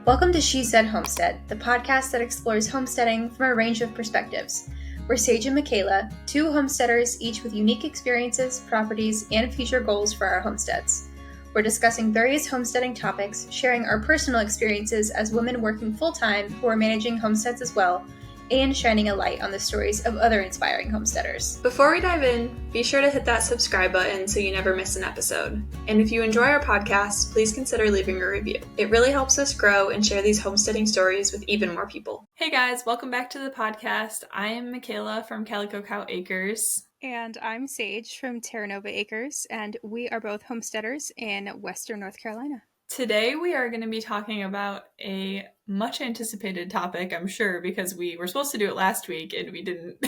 Welcome to She Said Homestead, the podcast that explores homesteading from a range of perspectives. We're Sage and Mickayla, two homesteaders, each with unique experiences, properties, and future goals for our homesteads. We're discussing various homesteading topics, sharing our personal experiences as women working full-time who are managing homesteads as well, and shining a light on the stories of other inspiring homesteaders. Before we dive in, be sure to hit that subscribe button so you never miss an episode. And if you enjoy our podcast, please consider leaving a review. It really helps us grow and share these homesteading stories with even more people. Hey guys, welcome back to the podcast. I am Mickayla from Calico Cow Acres. And I'm Sage from Terra Nova Acres, and we are both homesteaders in Western North Carolina. Today we are going to be talking about a much anticipated topic, I'm sure, because we were supposed to do it last week and we didn't.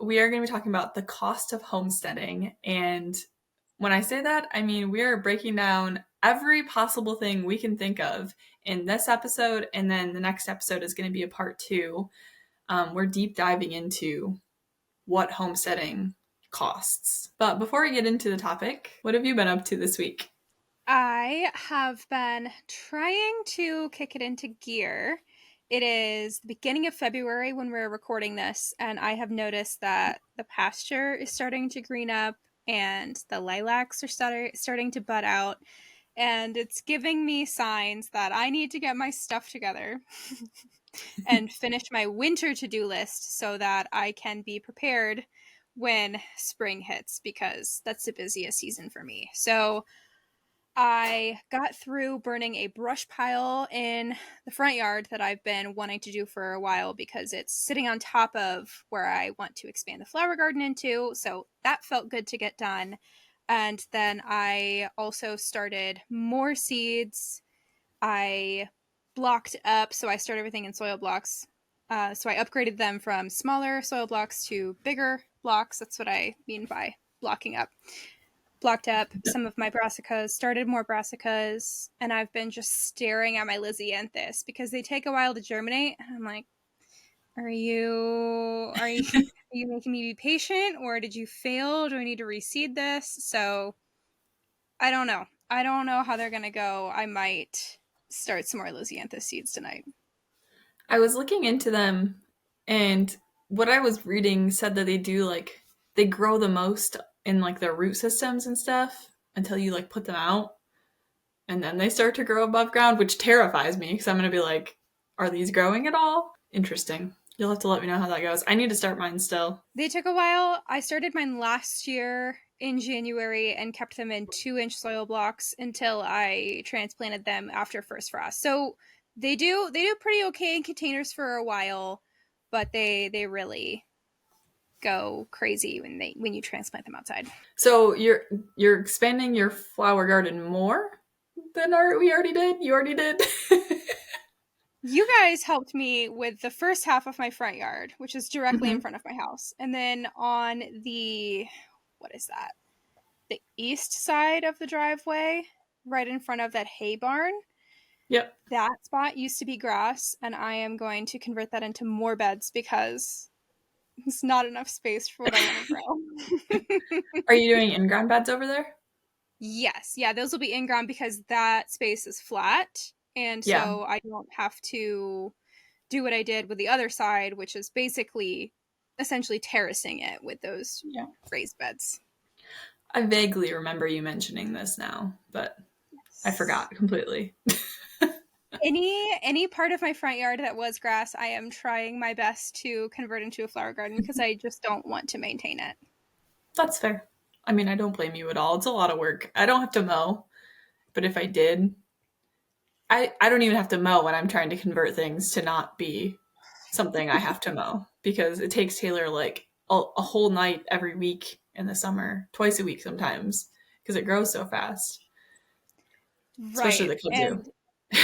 We are going to be talking about the cost of homesteading. And when I say that, I mean we are breaking down every possible thing we can think of in this episode, and then the next episode is going to be a part 2. We're deep diving into what homesteading costs. But before we get into the topic, what have you been up to this week? I have been trying to kick it into gear. It is the beginning of February when we're recording this, and I have noticed that the pasture is starting to green up and the lilacs are starting to bud out, and it's giving me signs that I need to get my stuff together and finish my winter to-do list so that I can be prepared when spring hits, because that's the busiest season for me. So I got through burning a brush pile in the front yard that I've been wanting to do for a while because it's sitting on top of where I want to expand the flower garden into. So that felt good to get done. And then I also started more seeds. I blocked up, so I stored everything in soil blocks. So I upgraded them from smaller soil blocks to bigger blocks. That's what I mean by blocking up. Blocked up some of my brassicas, started more brassicas, and I've been just staring at my Lisianthus because they take a while to germinate. And I'm like, are you making me be patient, or did you fail? Do I need to reseed this? So I don't know. I don't know how they're gonna go. I might start some more Lisianthus seeds tonight. I was looking into them, and what I was reading said that they grow the most in their root systems and stuff until you put them out, and then they start to grow above ground, which terrifies me because I'm gonna be like, are these growing at all? Interesting. You'll have to let me know how that goes. I need to start mine still. They took a while. I started mine last year in January and kept them in 2-inch soil blocks until I transplanted them after first frost. So they do pretty okay in containers for a while, but they really go crazy when you transplant them outside. So you're expanding your flower garden more than we already did? You already did? You guys helped me with the first half of my front yard, which is directly in front of my house. And then on the, the east side of the driveway, right in front of that hay barn. Yep. That spot used to be grass, and I am going to convert that into more beds because it's not enough space for what I want to grow. Are you doing in-ground beds over there? Yes. Yeah, those will be in-ground because that space is flat. And so I don't have to do what I did with the other side, which is essentially terracing it with those raised beds. I vaguely remember you mentioning this now, but I forgot completely. Any part of my front yard that was grass, I am trying my best to convert into a flower garden because I just don't want to maintain it. That's fair. I mean, I don't blame you at all. It's a lot of work. I don't have to mow, but if I did, I don't even have to mow when I'm trying to convert things to not be something I have to mow, because it takes Taylor a whole night every week in the summer, twice a week sometimes, because it grows so fast. Right. Especially the kids do.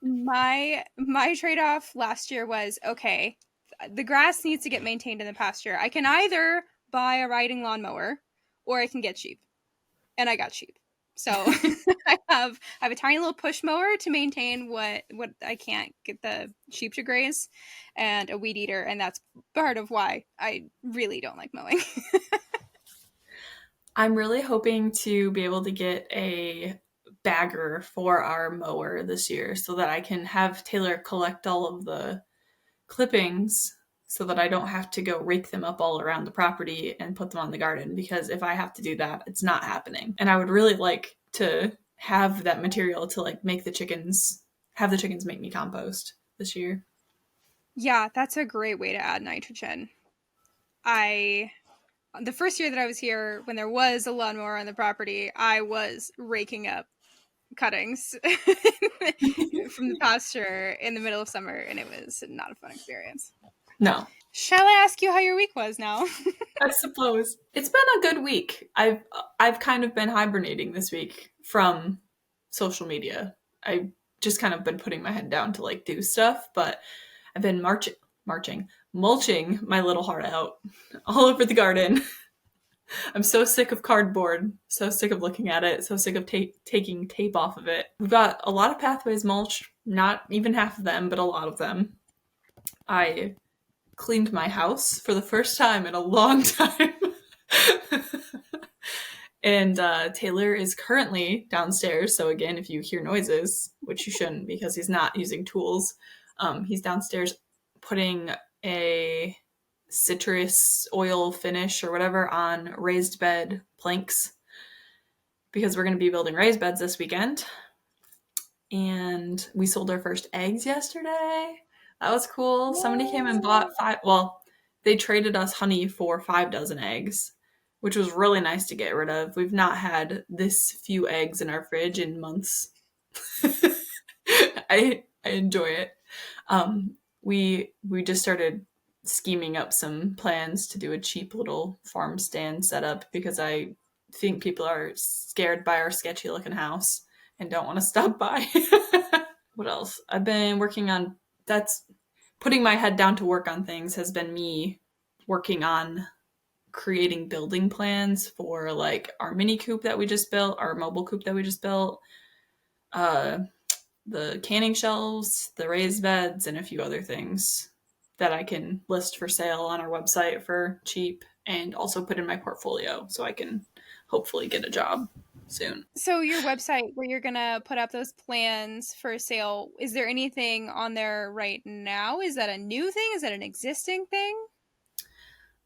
My trade-off last year was, okay, the grass needs to get maintained in the pasture. I can either buy a riding lawnmower or I can get sheep. And I got sheep. So I have a tiny little push mower to maintain what I can't get the sheep to graze, and a weed eater, and that's part of why I really don't like mowing. I'm really hoping to be able to get a bagger for our mower this year so that I can have Taylor collect all of the clippings so that I don't have to go rake them up all around the property and put them on the garden, because if I have to do that, it's not happening. And I would really like to have that material to like make the chickens, have the chickens make me compost this year. Yeah, that's a great way to add nitrogen. The first year that I was here, when there was a lawnmower on the property, I was raking up cuttings from the pasture in the middle of summer, and it was not a fun experience. No. Shall I ask you how your week was now? I suppose. It's been a good week. I've kind of been hibernating this week from social media. I've just kind of been putting my head down to like do stuff, but I've been mulching my little heart out all over the garden. I'm so sick of cardboard, so sick of looking at it, so sick of taking tape off of it. We've got a lot of pathways mulched, not even half of them, but a lot of them. I cleaned my house for the first time in a long time. And Taylor is currently downstairs, so again, if you hear noises, which you shouldn't because he's not using tools, he's downstairs putting a citrus oil finish or whatever on raised bed planks, because we're going to be building raised beds this weekend. And we sold our first eggs yesterday. That was cool. Somebody came and bought they traded us honey for 5 dozen eggs, which was really nice to get rid of. We've not had this few eggs in our fridge in months. I enjoy it. We just started scheming up some plans to do a cheap little farm stand setup, because I think people are scared by our sketchy looking house and don't want to stop by. What else? I've been working on, that's putting my head down to work on things has been me working on creating building plans for like our mini coop that we just built, our mobile coop that we just built, the canning shelves, the raised beds, and a few other things that I can list for sale on our website for cheap, and also put in my portfolio so I can hopefully get a job soon. So your website where you're going to put up those plans for sale, is there anything on there right now? Is that a new thing? Is that an existing thing?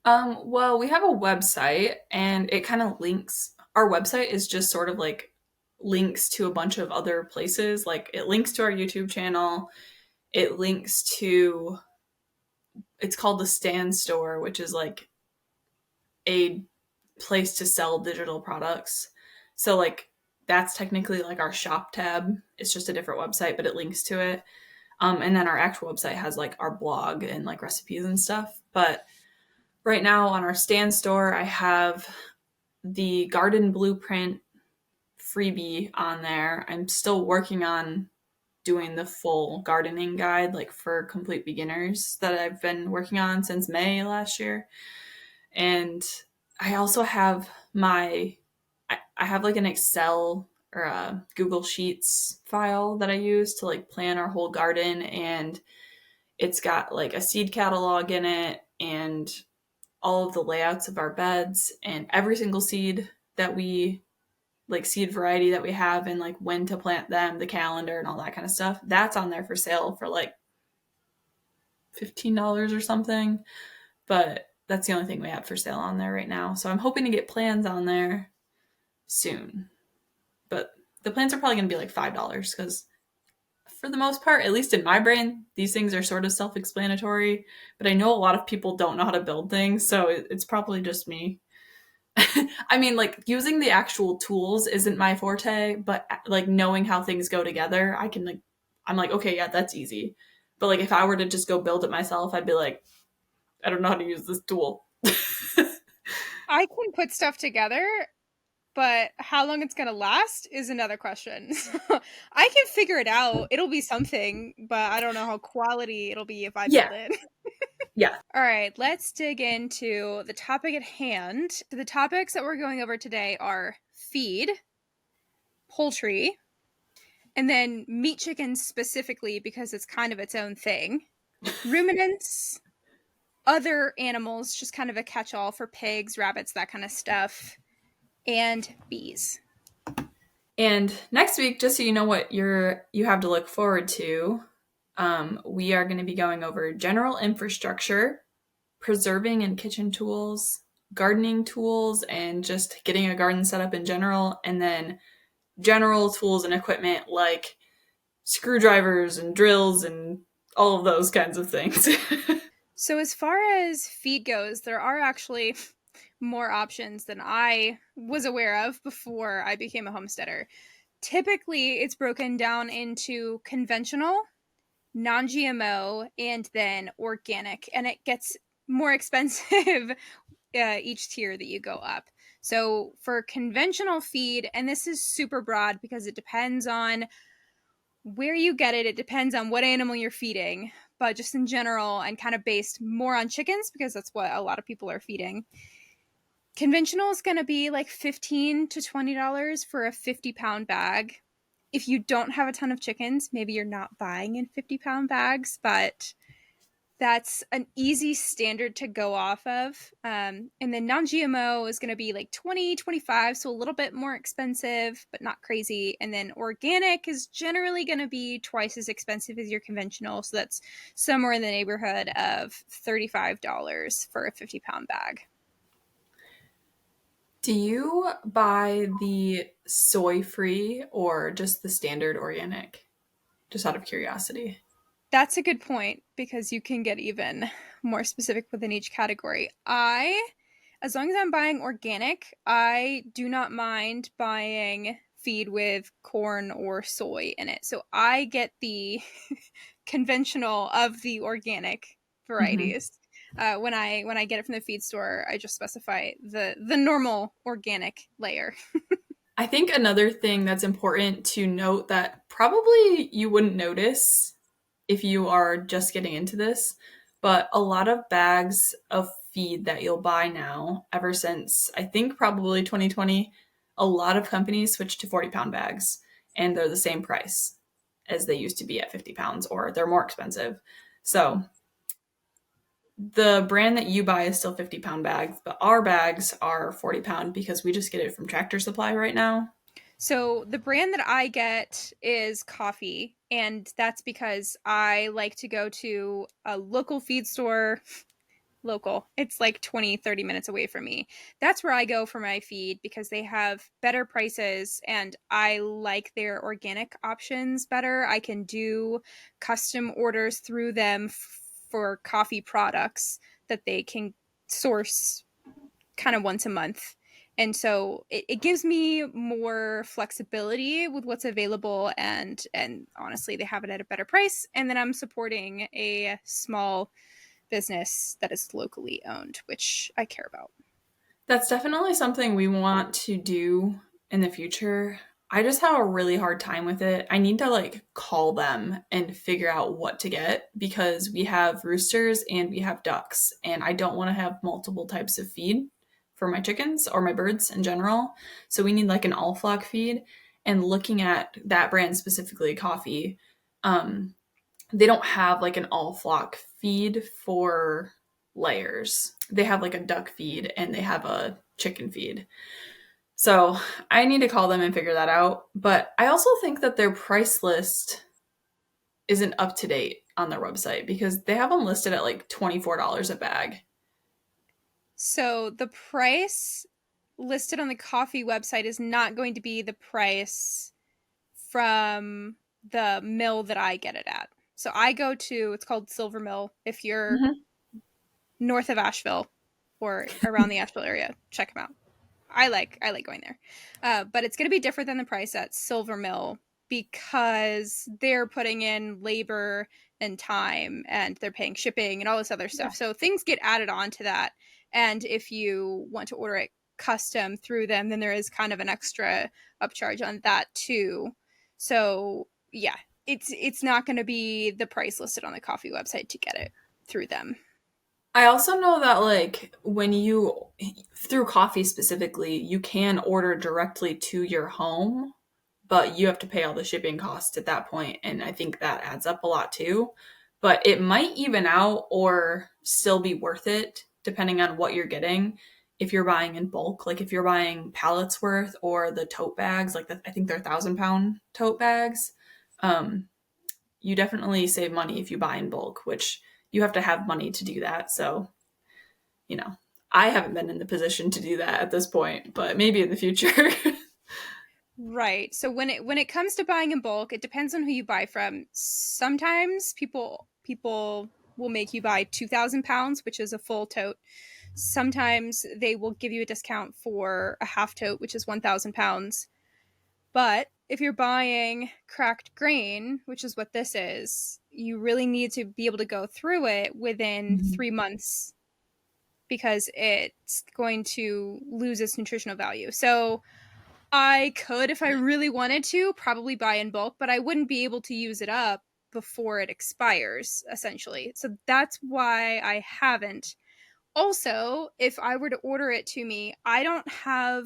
Well, we have a website, and it kind of links. Our website is just sort of like links to a bunch of other places. Like it links to our YouTube channel. It links to, it's called the Stand Store, which is like a place to sell digital products. So like that's technically like our shop tab. It's just a different website, but it links to it. And then our actual website has like our blog and like recipes and stuff. But right now on our Stand Store, I have the garden blueprint freebie on there. I'm still working on doing the full gardening guide, like for complete beginners, that I've been working on since May last year. And I also have I have like an Excel or a Google Sheets file that I use to like plan our whole garden, and it's got like a seed catalog in it and all of the layouts of our beds and every single seed that we like, seed variety that we have, and like when to plant them, the calendar and all that kind of stuff. That's on there for sale for like $15 or something. But that's the only thing we have for sale on there right now. So I'm hoping to get plans on there soon. But the plans are probably going to be like $5, because for the most part, at least in my brain, these things are sort of self-explanatory. But I know a lot of people don't know how to build things, so it's probably just me. I mean, like, using the actual tools isn't my forte, but like knowing how things go together, I'm like, okay, yeah, that's easy. But like, if I were to just go build it myself, I'd be like, I don't know how to use this tool. I can put stuff together, but how long it's going to last is another question. I can figure it out. It'll be something, but I don't know how quality it'll be if I build it. Yeah. All right, let's dig into the topic at hand. The topics that we're going over today are feed, poultry, and then meat chickens specifically because it's kind of its own thing, ruminants, other animals, just kind of a catch-all for pigs, rabbits, that kind of stuff, and bees. And next week, just so you know what you have to look forward to, we are going to be going over general infrastructure, preserving and kitchen tools, gardening tools, and just getting a garden set up in general, and then general tools and equipment like screwdrivers and drills and all of those kinds of things. So as far as feed goes, there are actually more options than I was aware of before I became a homesteader. Typically, it's broken down into conventional, non-GMO, and then organic, and it gets more expensive each tier that you go up. So for conventional feed, and this is super broad because it depends on where you get it, it depends on what animal you're feeding, but just in general, and kind of based more on chickens because that's what a lot of people are feeding. Conventional is going to be like $15 to $20 for a 50-pound bag. If you don't have a ton of chickens, maybe you're not buying in 50-pound bags, but that's an easy standard to go off of. And then non-GMO is going to be like 20, 25, so a little bit more expensive, but not crazy. And then organic is generally going to be twice as expensive as your conventional, so that's somewhere in the neighborhood of $35 for a 50-pound bag. Do you buy the soy-free or just the standard organic? Just out of curiosity. That's a good point because you can get even more specific within each category. As long as I'm buying organic, I do not mind buying feed with corn or soy in it. So I get the conventional of the organic varieties. When I get it from the feed store, I just specify the normal organic layer. I think another thing that's important to note that probably you wouldn't notice if you are just getting into this, but a lot of bags of feed that you'll buy now, ever since I think probably 2020, a lot of companies switched to 40-pound bags, and they're the same price as they used to be at 50 pounds, or they're more expensive. So the brand that you buy is still 50-pound bags, but our bags are 40-pound because we just get it from Tractor Supply right now. So the brand that I get is coffee, and that's because I like to go to a local feed store. Local. It's like 20, 30 minutes away from me. That's where I go for my feed because they have better prices and I like their organic options better. I can do custom orders through them for coffee products that they can source kind of once a month. And so it gives me more flexibility with what's available, and honestly, they have it at a better price. And then I'm supporting a small business that is locally owned, which I care about. That's definitely something we want to do in the future. I just have a really hard time with it. I need to call them and figure out what to get because we have roosters and we have ducks, and I don't want to have multiple types of feed for my chickens or my birds in general. So we need an all flock feed. And looking at that brand specifically, coffee, they don't have an all flock feed for layers. They have a duck feed and they have a chicken feed. So I need to call them and figure that out. But I also think that their price list isn't up to date on their website because they have them listed at $24 a bag. So the price listed on the coffee website is not going to be the price from the mill that I get it at. So I go to, it's called Silver Mill. If you're north of Asheville or around the Asheville area, check them out. I like going there. But it's going to be different than the price at Silver Mill because they're putting in labor and time and they're paying shipping and all this other stuff. Yeah. So things get added on to that. And if you want to order it custom through them, then there is kind of an extra upcharge on that too. So yeah, it's not going to be the price listed on the coffee website to get it through them. I also know that when you, through coffee specifically, you can order directly to your home, but you have to pay all the shipping costs at that point. And I think that adds up a lot too. But it might even out or still be worth it, depending on what you're getting, if you're buying in bulk, like if you're buying pallets worth or the tote bags, like I think they're 1,000-pound tote bags, you definitely save money if you buy in bulk, which you have to have money to do that. So, I haven't been in the position to do that at this point, but maybe in the future. Right. So when it comes to buying in bulk, it depends on who you buy from. Sometimes people will make you buy 2,000 pounds, which is a full tote. Sometimes they will give you a discount for a half tote, which is 1,000 pounds. But if you're buying cracked grain, which is what this is, you really need to be able to go through it within 3 months because it's going to lose its nutritional value. So I could, if I really wanted to, probably buy in bulk, but I wouldn't be able to use it up before it expires, essentially. So that's why I haven't. Also, if I were to order it to me, I don't have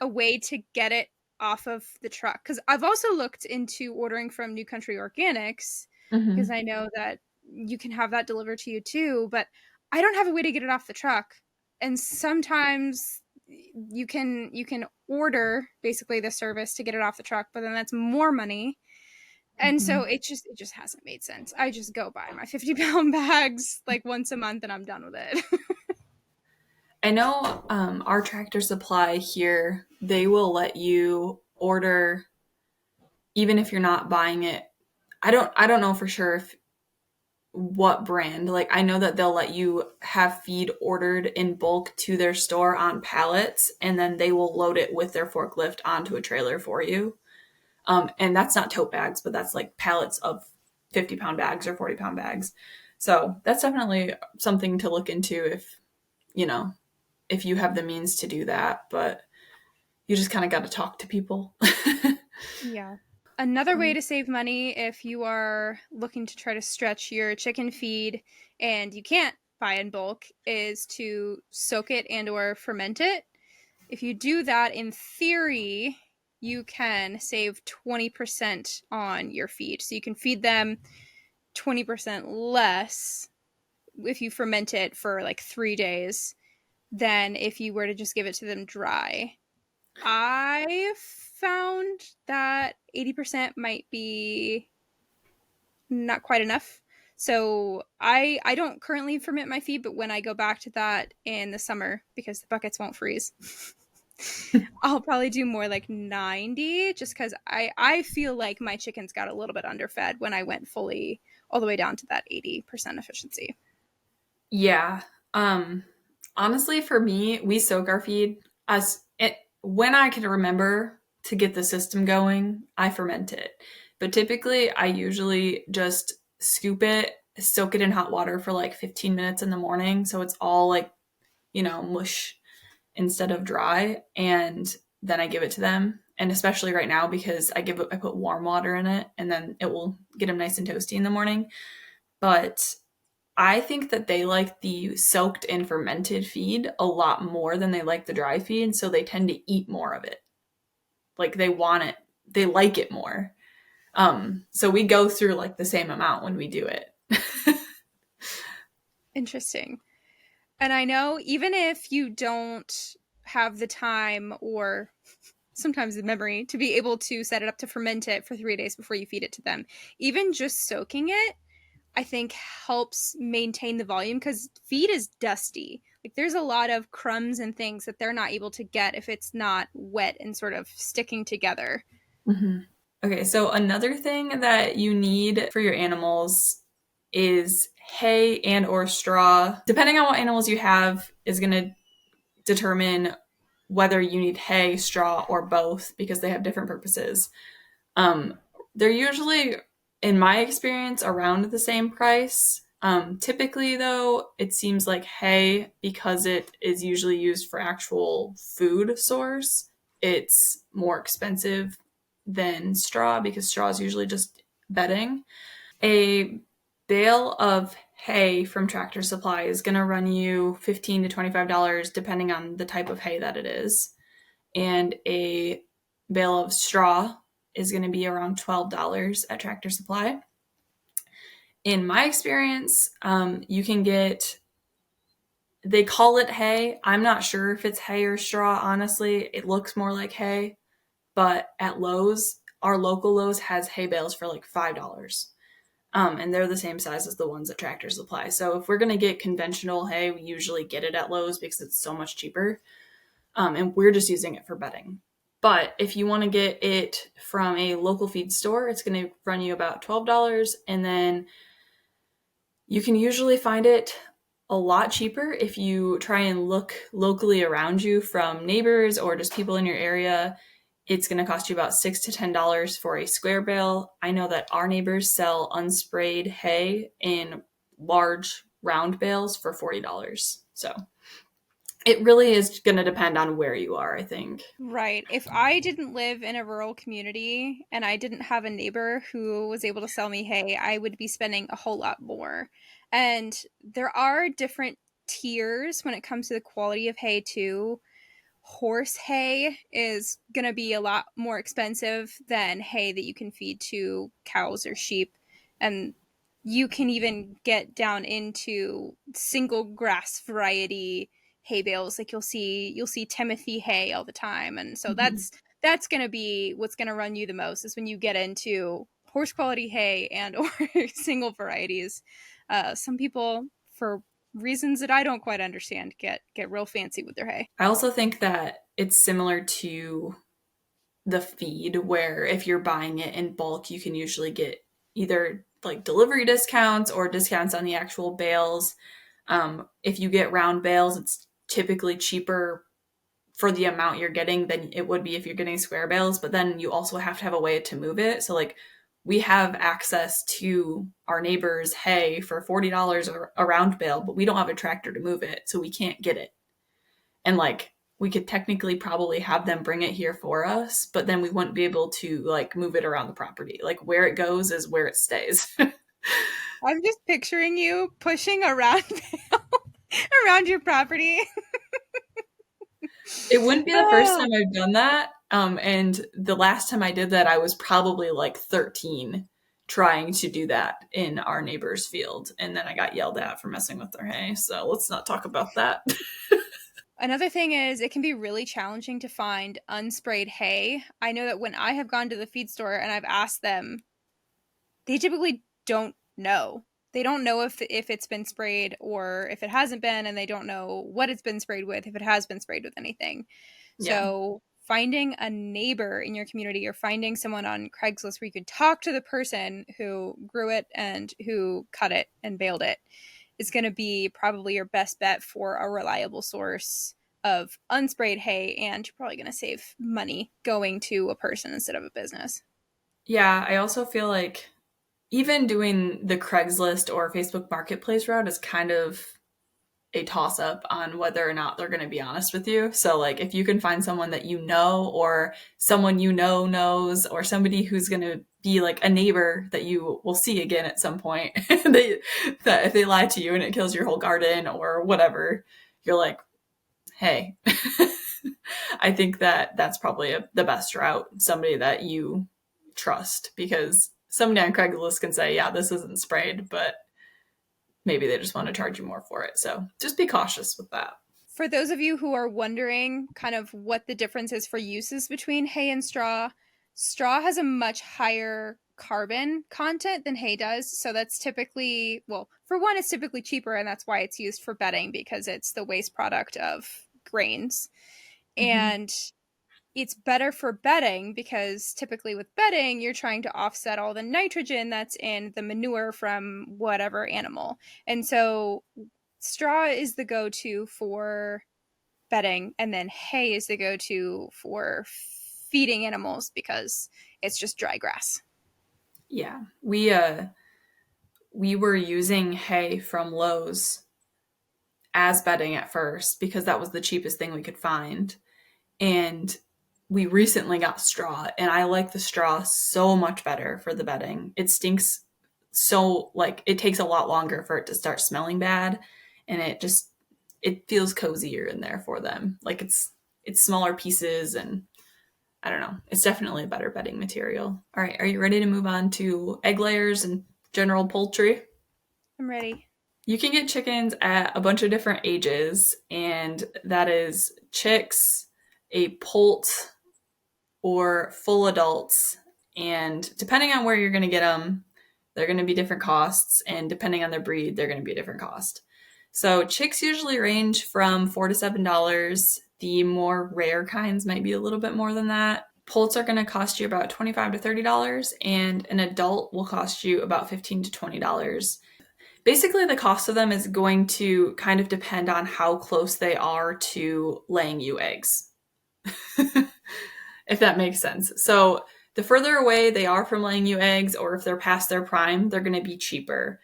a way to get it off of the truck. Because I've also looked into ordering from New Country Organics, because I know that you can have that delivered to you too, but I don't have a way to get it off the truck. And sometimes you can order basically the service to get it off the truck, but then that's more money. And so it just hasn't made sense. I just go buy my 50-pound bags like once a month and I'm done with it. I know our Tractor Supply here, they will let you order even if you're not buying it. I don't know for sure what brand. Like I know that they'll let you have feed ordered in bulk to their store on pallets, and then they will load it with their forklift onto a trailer for you. And that's not tote bags, but that's like pallets of 50-pound bags or 40-pound bags. So that's definitely something to look into if you have the means to do that, but you just kind of got to talk to people. Yeah. Another way to save money if you are looking to try to stretch your chicken feed and you can't buy in bulk is to soak it and or ferment it. If you do that, in theory, you can save 20% on your feed. So you can feed them 20% less if you ferment it for like 3 days than if you were to just give it to them dry. I found that 80% might be not quite enough. So I don't currently ferment my feed, but when I go back to that in the summer, because the buckets won't freeze, I'll probably do more like 90, just because I feel like my chickens got a little bit underfed when I went fully all the way down to that 80% efficiency. Yeah. Honestly, for me, we soak our feed when I can remember to get the system going, I ferment it. But typically, I usually just scoop it, soak it in hot water for like 15 minutes in the morning. So it's all like, mush instead of dry. And then I give it to them. And especially right now, because I put warm water in it and then it will get them nice and toasty in the morning. But I think that they like the soaked and fermented feed a lot more than they like the dry feed. So they tend to eat more of it. Like they want it. They like it more. So we go through like the same amount when we do it. Interesting. And I know even if you don't have the time or sometimes the memory to be able to set it up to ferment it for 3 days before you feed it to them, even just soaking it, I think helps maintain the volume because feed is dusty. Like there's a lot of crumbs and things that they're not able to get if it's not wet and sort of sticking together. Mm-hmm. Okay, so another thing that you need for your animals is hay and or straw. Depending on what animals you have is going to determine whether you need hay, straw, or both because they have different purposes. They're usually, in my experience, around the same price. Typically, though, it seems like hay, because it is usually used for actual food source, it's more expensive than straw because straw is usually just bedding. A bale of hay from Tractor Supply is going to run you $15 to $25 depending on the type of hay that it is. And a bale of straw is going to be around $12 at Tractor Supply. In my experience, you can get They call it hay. I'm not sure if it's hay or straw, honestly. It looks more like hay. But at Lowe's, our local Lowe's has hay bales for like $5. And they're the same size as the ones at Tractor Supply. So if we're going to get conventional hay, we usually get it at Lowe's because it's so much cheaper. And we're just using it for bedding. But if you want to get it from a local feed store, it's going to run you about $12. And then you can usually find it a lot cheaper if you try and look locally around you from neighbors or just people in your area. It's going to cost you about $6 to $10 for a square bale. I know that our neighbors sell unsprayed hay in large round bales for $40. So it really is going to depend on where you are, I think. Right. If I didn't live in a rural community and I didn't have a neighbor who was able to sell me hay, I would be spending a whole lot more. And there are different tiers when it comes to the quality of hay, too. Horse hay is going to be a lot more expensive than hay that you can feed to cows or sheep. And you can even get down into single grass variety hay bales. Like you'll see Timothy hay all the time. And so that's going to be what's going to run you the most, is when you get into horse quality hay and or single varieties. Some people, for reasons that I don't quite understand, get real fancy with their hay. I also think that it's similar to the feed, where if you're buying it in bulk, you can usually get either like delivery discounts or discounts on the actual bales. If you get round bales, it's typically cheaper for the amount you're getting than it would be if you're getting square bales, but then you also have to have a way to move it. So like we have access to our neighbor's hay for $40 a round bale, but we don't have a tractor to move it, so we can't get it. And like we could technically probably have them bring it here for us, but then we wouldn't be able to like move it around the property. Like where it goes is where it stays. I'm just picturing you pushing a round bale around your property. It wouldn't be the first time I've done that. And the last time I did that, I was probably like 13 trying to do that in our neighbor's field. And then I got yelled at for messing with their hay. So let's not talk about that. Another thing is, it can be really challenging to find unsprayed hay. I know that when I have gone to the feed store and I've asked them, they typically don't know. They don't know if it's been sprayed or if it hasn't been, and they don't know what it's been sprayed with, if it has been sprayed with anything. Yeah. So finding a neighbor in your community or finding someone on Craigslist where you can talk to the person who grew it and who cut it and baled it is going to be probably your best bet for a reliable source of unsprayed hay, and you're probably going to save money going to a person instead of a business. Yeah, I also feel like even doing the Craigslist or Facebook Marketplace route is kind of a toss-up on whether or not they're going to be honest with you. So like if you can find someone that you know, or someone you know knows, or somebody who's going to be like a neighbor that you will see again at some point, that if they lie to you and it kills your whole garden or whatever, you're like, hey, I think that that's probably the best route. Somebody that you trust, because somebody on Craigslist can say, yeah, this isn't sprayed, but maybe they just want to charge you more for it. So just be cautious with that. For those of you who are wondering kind of what the difference is for uses between hay and straw, straw has a much higher carbon content than hay does. So that's typically, well, for one, it's typically cheaper, and that's why it's used for bedding, because it's the waste product of grains. Mm-hmm. And it's better for bedding because typically with bedding, you're trying to offset all the nitrogen that's in the manure from whatever animal. And so straw is the go-to for bedding, and then hay is the go-to for feeding animals because it's just dry grass. Yeah. We were using hay from Lowe's as bedding at first because that was the cheapest thing we could find. And we recently got straw, and I like the straw so much better for the bedding. It stinks so, like, it takes a lot longer for it to start smelling bad, and it feels cozier in there for them. Like it's smaller pieces, and I don't know. It's definitely a better bedding material. All right, are you ready to move on to egg layers and general poultry? I'm ready. You can get chickens at a bunch of different ages, and that is chicks, a poult, or full adults. And depending on where you're going to get them, they're going to be different costs, and depending on their breed, they're going to be a different cost. So chicks usually range from $4 to $7. The more rare kinds might be a little bit more than that. Poults are going to cost you about $25 to $30, and an adult will cost you about $15 to $20. Basically, the cost of them is going to kind of depend on how close they are to laying you eggs, if that makes sense. So the further away they are from laying you eggs, or if they're past their prime, they're going to be cheaper.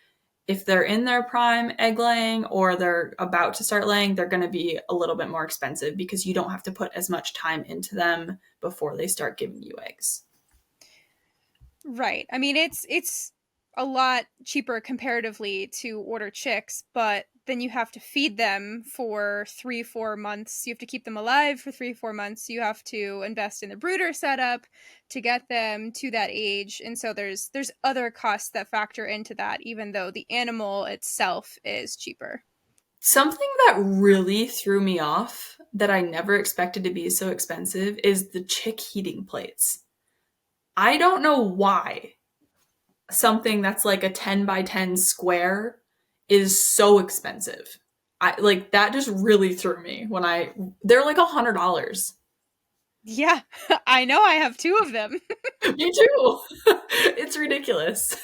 If they're in their prime egg laying, or they're about to start laying, they're going to be a little bit more expensive because you don't have to put as much time into them before they start giving you eggs. Right. I mean, it's a lot cheaper comparatively to order chicks, but then you have to feed them for 3-4 months. You have to keep them alive for 3-4 months. You have to invest in the brooder setup to get them to that age. And so there's other costs that factor into that, even though the animal itself is cheaper. Something that really threw me off that I never expected to be so expensive is the chick heating plates. I don't know why something that's like a 10 by 10 square is so expensive. That just really threw me when they're like $100. Yeah, I know. I have 2 of them. Me too. It's ridiculous.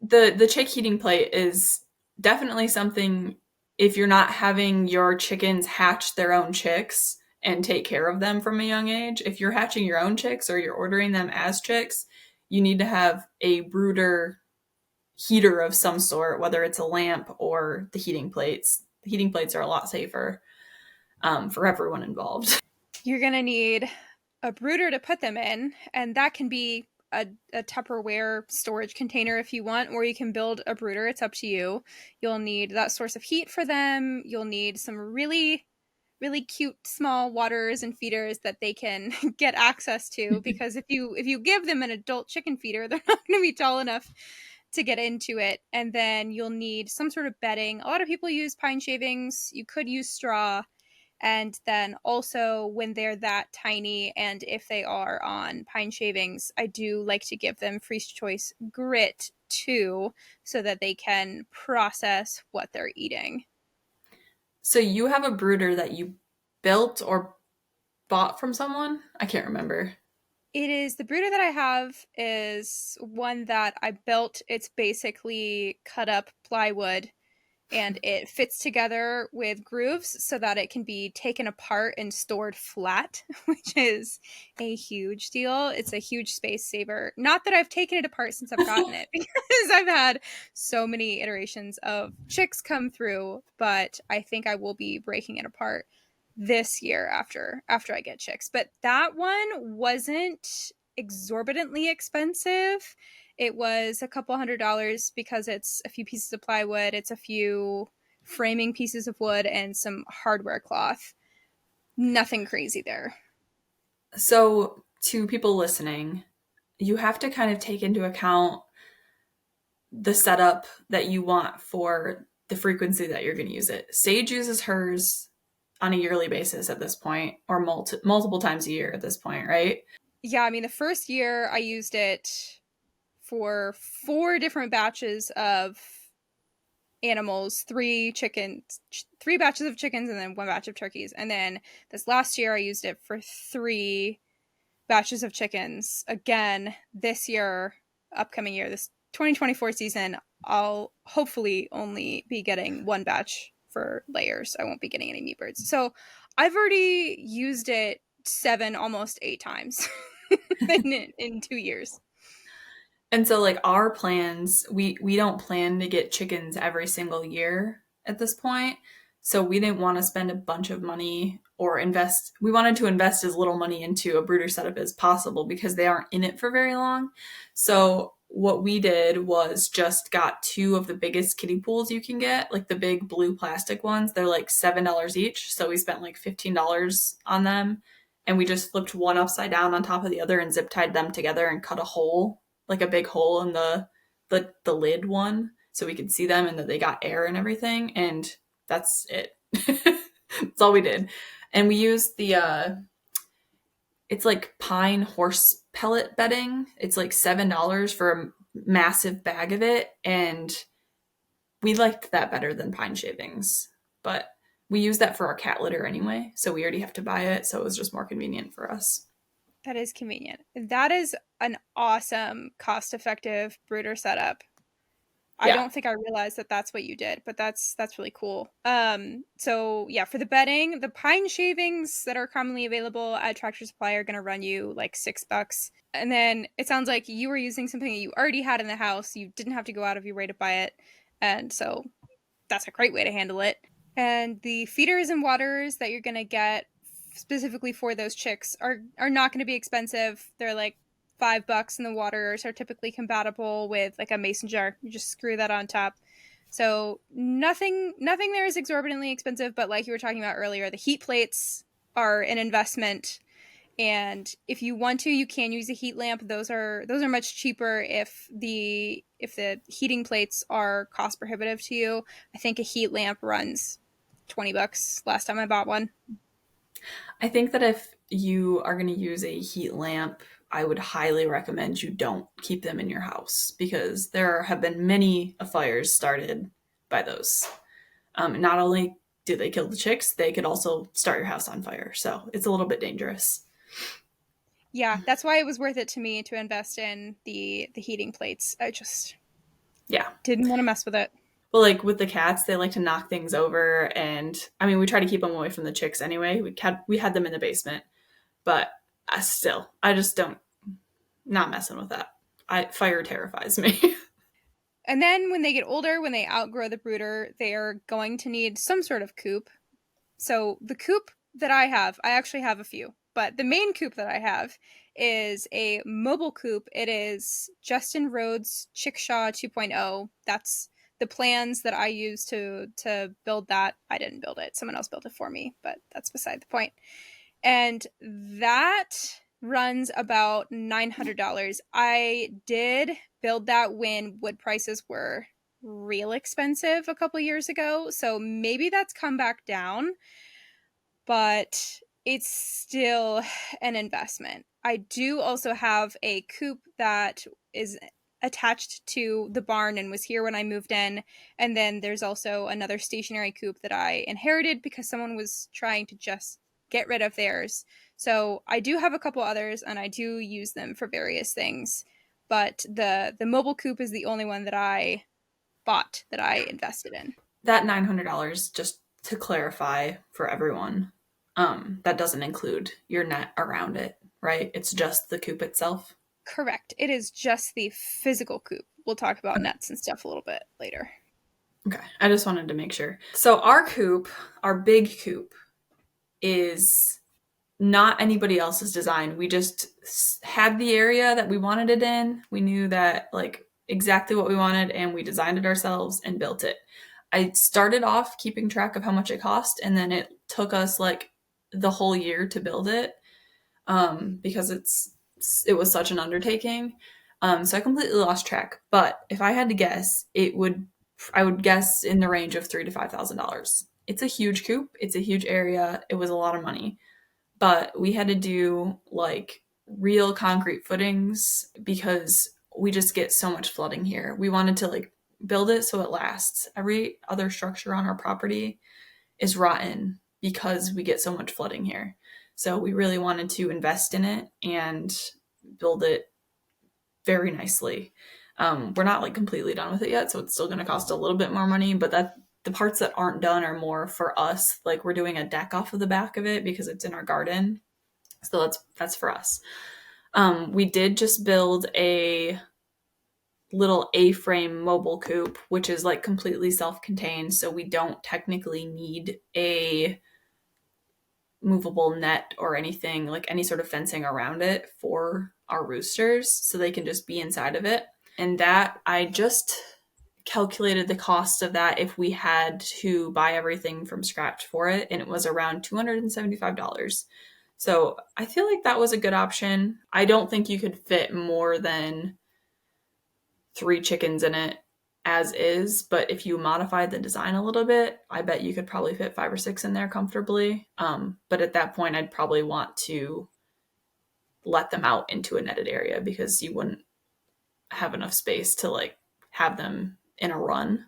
The chick heating plate is definitely something, if you're not having your chickens hatch their own chicks and take care of them from a young age, if you're hatching your own chicks or you're ordering them as chicks, you need to have a brooder heater of some sort, whether it's a lamp or the heating plates. The heating plates are a lot safer for everyone involved. You're going to need a brooder to put them in, and that can be a Tupperware storage container if you want, or you can build a brooder. It's up to you. You'll need that source of heat for them. You'll need some really, really cute small waters and feeders that they can get access to, because if you give them an adult chicken feeder, they're not going to be tall enough to get into it. And then you'll need some sort of bedding. A lot of people use pine shavings. You could use straw. And then also, when they're that tiny, and if they are on pine shavings, I do like to give them freeze choice grit too, so that they can process what they're eating. So you have a brooder that you built or bought from someone? I can't remember. The brooder that I have is one that I built. It's basically cut up plywood, and it fits together with grooves so that it can be taken apart and stored flat, which is a huge deal. It's a huge space saver. Not that I've taken it apart since I've gotten it, because I've had so many iterations of chicks come through, but I think I will be breaking it apart this year after I get chicks. But that one wasn't exorbitantly expensive. It was a couple $100 because it's a few pieces of plywood, it's a few framing pieces of wood, and some hardware cloth. Nothing crazy there. So to people listening, you have to kind of take into account the setup that you want for the frequency that you're going to use it. Sage uses hers on a yearly basis at this point, or multiple times a year at this point, right? Yeah, I mean, the first year I used it for 4 different batches of animals, 3 batches of chickens, and then 1 batch of turkeys. And then this last year I used it for 3 batches of chickens. Again, this year, upcoming year, this 2024 season, I'll hopefully only be getting 1 batch for layers. I won't be getting any meat birds. So I've already used it 7, almost 8 times in 2 years. And so like our plans, we don't plan to get chickens every single year at this point. So we didn't want to spend a bunch of money or invest. We wanted to invest as little money into a brooder setup as possible because they aren't in it for very long. So what we did was just got 2 of the biggest kiddie pools you can get, like the big blue plastic ones. They're like $7 each. So we spent like $15 on them. And we just flipped one upside down on top of the other and zip tied them together and cut a hole, like a big hole in the lid one. so we could see them and that they got air and everything. And that's it. That's all we did. And we used it's like pine horse pellet bedding. It's like $7 for a massive bag of it. And we liked that better than pine shavings, but we use that for our cat litter anyway. So we already have to buy it. So it was just more convenient for us. That is convenient. That is an awesome, cost-effective brooder setup. I don't think I realized that that's what you did, but that's really cool. So yeah, for the bedding, the pine shavings that are commonly available at Tractor Supply are going to run you like $6. And then it sounds like you were using something that you already had in the house. You didn't have to go out of your way to buy it. And so that's a great way to handle it. And the feeders and waters that you're going to get specifically for those chicks are not going to be expensive. They're like $5, and the waters are typically compatible with like a mason jar. You just screw that on top. So nothing there is exorbitantly expensive, but like you were talking about earlier, the heat plates are an investment. And if you want to, you can use a heat lamp. Those are much cheaper if the heating plates are cost prohibitive to you. I think a heat lamp runs $20 last time I bought one. I think that if you are going to use a heat lamp, I would highly recommend you don't keep them in your house, because there have been many fires started by those. Not only do they kill the chicks, they could also start your house on fire. So it's a little bit dangerous. Yeah, that's why it was worth it to me to invest in the heating plates. I just didn't want to mess with it. Well, like with the cats, they like to knock things over, and I mean, we try to keep them away from the chicks anyway. We had them in the basement, but I just not messing with that. Fire terrifies me. And then when they get older, when they outgrow the brooder, they are going to need some sort of coop. So the coop that I actually have a few, but the main coop that I have is a mobile coop. It is Justin Rhodes Chickshaw 2.0. That's the plans that I use to build that. I didn't build it. Someone else built it for me, but that's beside the point. And that runs about $900. I did build that when wood prices were real expensive a couple years ago, so maybe that's come back down, but it's still an investment. I do also have a coop that is attached to the barn and was here when I moved in, and then there's also another stationary coop that I inherited because someone was trying to just get rid of theirs. So I do have a couple others, and I do use them for various things, but the mobile coop is the only one that I bought, that I invested in. That $900, just to clarify for everyone, that doesn't include your net around it, right? It's just the coop itself. Correct. It is just the physical coop. We'll talk about nets and stuff a little bit later. Okay. I just wanted to make sure. So our coop, our big coop, is not anybody else's design. We just had the area that we wanted it in. We knew that like exactly what we wanted, and we designed it ourselves and built it. I started off keeping track of how much it cost, and then it took us like the whole year to build it, because it was such an undertaking. So I completely lost track. But if I had to guess, I would guess in the range of $3,000 to $5,000. It's a huge coop. It's a huge area. It was a lot of money. But we had to do like real concrete footings because we just get so much flooding here. We wanted to like build it so it lasts. Every other structure on our property is rotten because we get so much flooding here. So we really wanted to invest in it and build it very nicely. We're not like completely done with it yet, so it's still going to cost a little bit more money, but the parts that aren't done are more for us. Like we're doing a deck off of the back of it because it's in our garden. So that's for us. We did just build a little A-frame mobile coop, which is like completely self-contained. So we don't technically need a movable net or anything, like any sort of fencing around it for our roosters, so they can just be inside of it. And that, I just calculated the cost of that if we had to buy everything from scratch for it, and it was around $275. So I feel like that was a good option. I don't think you could fit more than 3 chickens in it as is, but if you modified the design a little bit, I bet you could probably fit 5 or 6 in there comfortably. But at that point, I'd probably want to let them out into a netted area because you wouldn't have enough space to like have them in a run.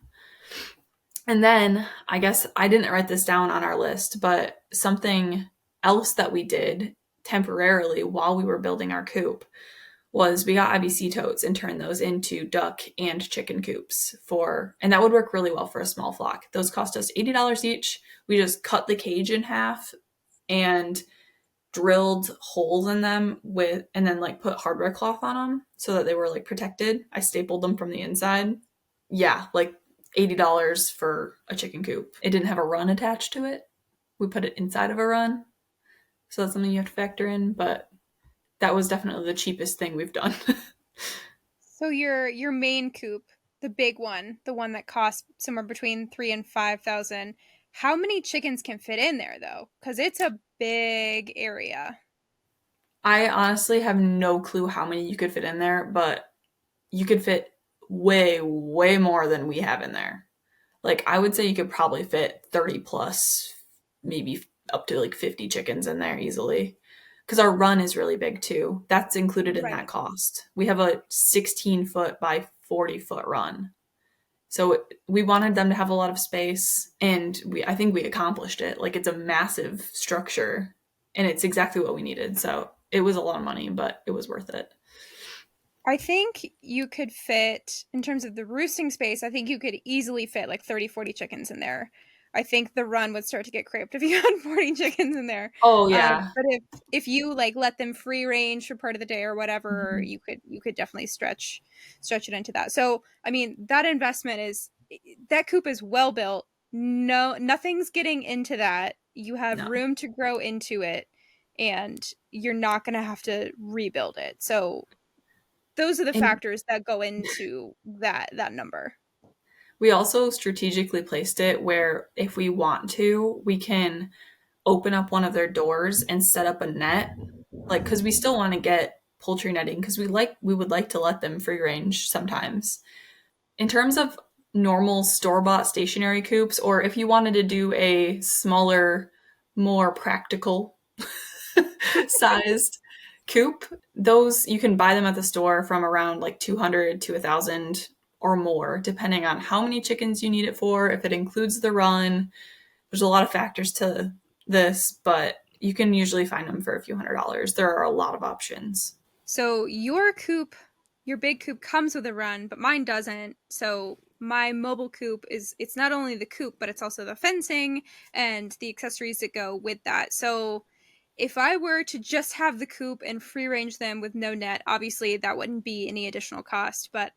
And then I guess I didn't write this down on our list, but something else that we did temporarily while we were building our coop was we got IBC totes and turned those into duck and chicken coops and that would work really well for a small flock. Those cost us $80 each. We just cut the cage in half and drilled holes in them and then like put hardware cloth on them so that they were like protected. I stapled them from the inside. Yeah, like $80 for a chicken coop. It didn't have a run attached to it. We put it inside of a run. So that's something you have to factor in, but that was definitely the cheapest thing we've done. So your main coop, the big one, the one that costs somewhere between $3,000 and $5,000, how many chickens can fit in there though? Because it's a big area. I honestly have no clue how many you could fit in there, but you could fit way, way more than we have in there. Like, I would say you could probably fit 30 plus, maybe up to like 50 chickens in there easily. Because our run is really big too. That's included in that cost. We have a 16-foot by 40-foot run. So we wanted them to have a lot of space, and I think we accomplished it. Like, it's a massive structure, and it's exactly what we needed. So it was a lot of money, but it was worth it. I think you could fit, in terms of the roosting space, I think you could easily fit like 30, 40 chickens in there. I think the run would start to get cramped if you had 40 chickens in there. Oh yeah. But if you like let them free range for part of the day or whatever, you could definitely stretch it into that. So I mean, that coop is well built. No, nothing's getting into that. You have room to grow into it, and you're not going to have to rebuild it. So those are the factors that go into that number. We also strategically placed it where if we want to, we can open up one of their doors and set up a net. Like, because we still want to get poultry netting because we would like to let them free range sometimes. In terms of normal store-bought stationary coops, or if you wanted to do a smaller, more practical sized coop, those you can buy them at the store from around like $200 to $1,000 or more, depending on how many chickens you need it for, if it includes the run. There's a lot of factors to this, but you can usually find them for a few $100s. There are a lot of options. So your big coop comes with a run, but mine doesn't. So my mobile coop it's not only the coop, but it's also the fencing and the accessories that go with that. So if I were to just have the coop and free range them with no net, obviously that wouldn't be any additional cost, but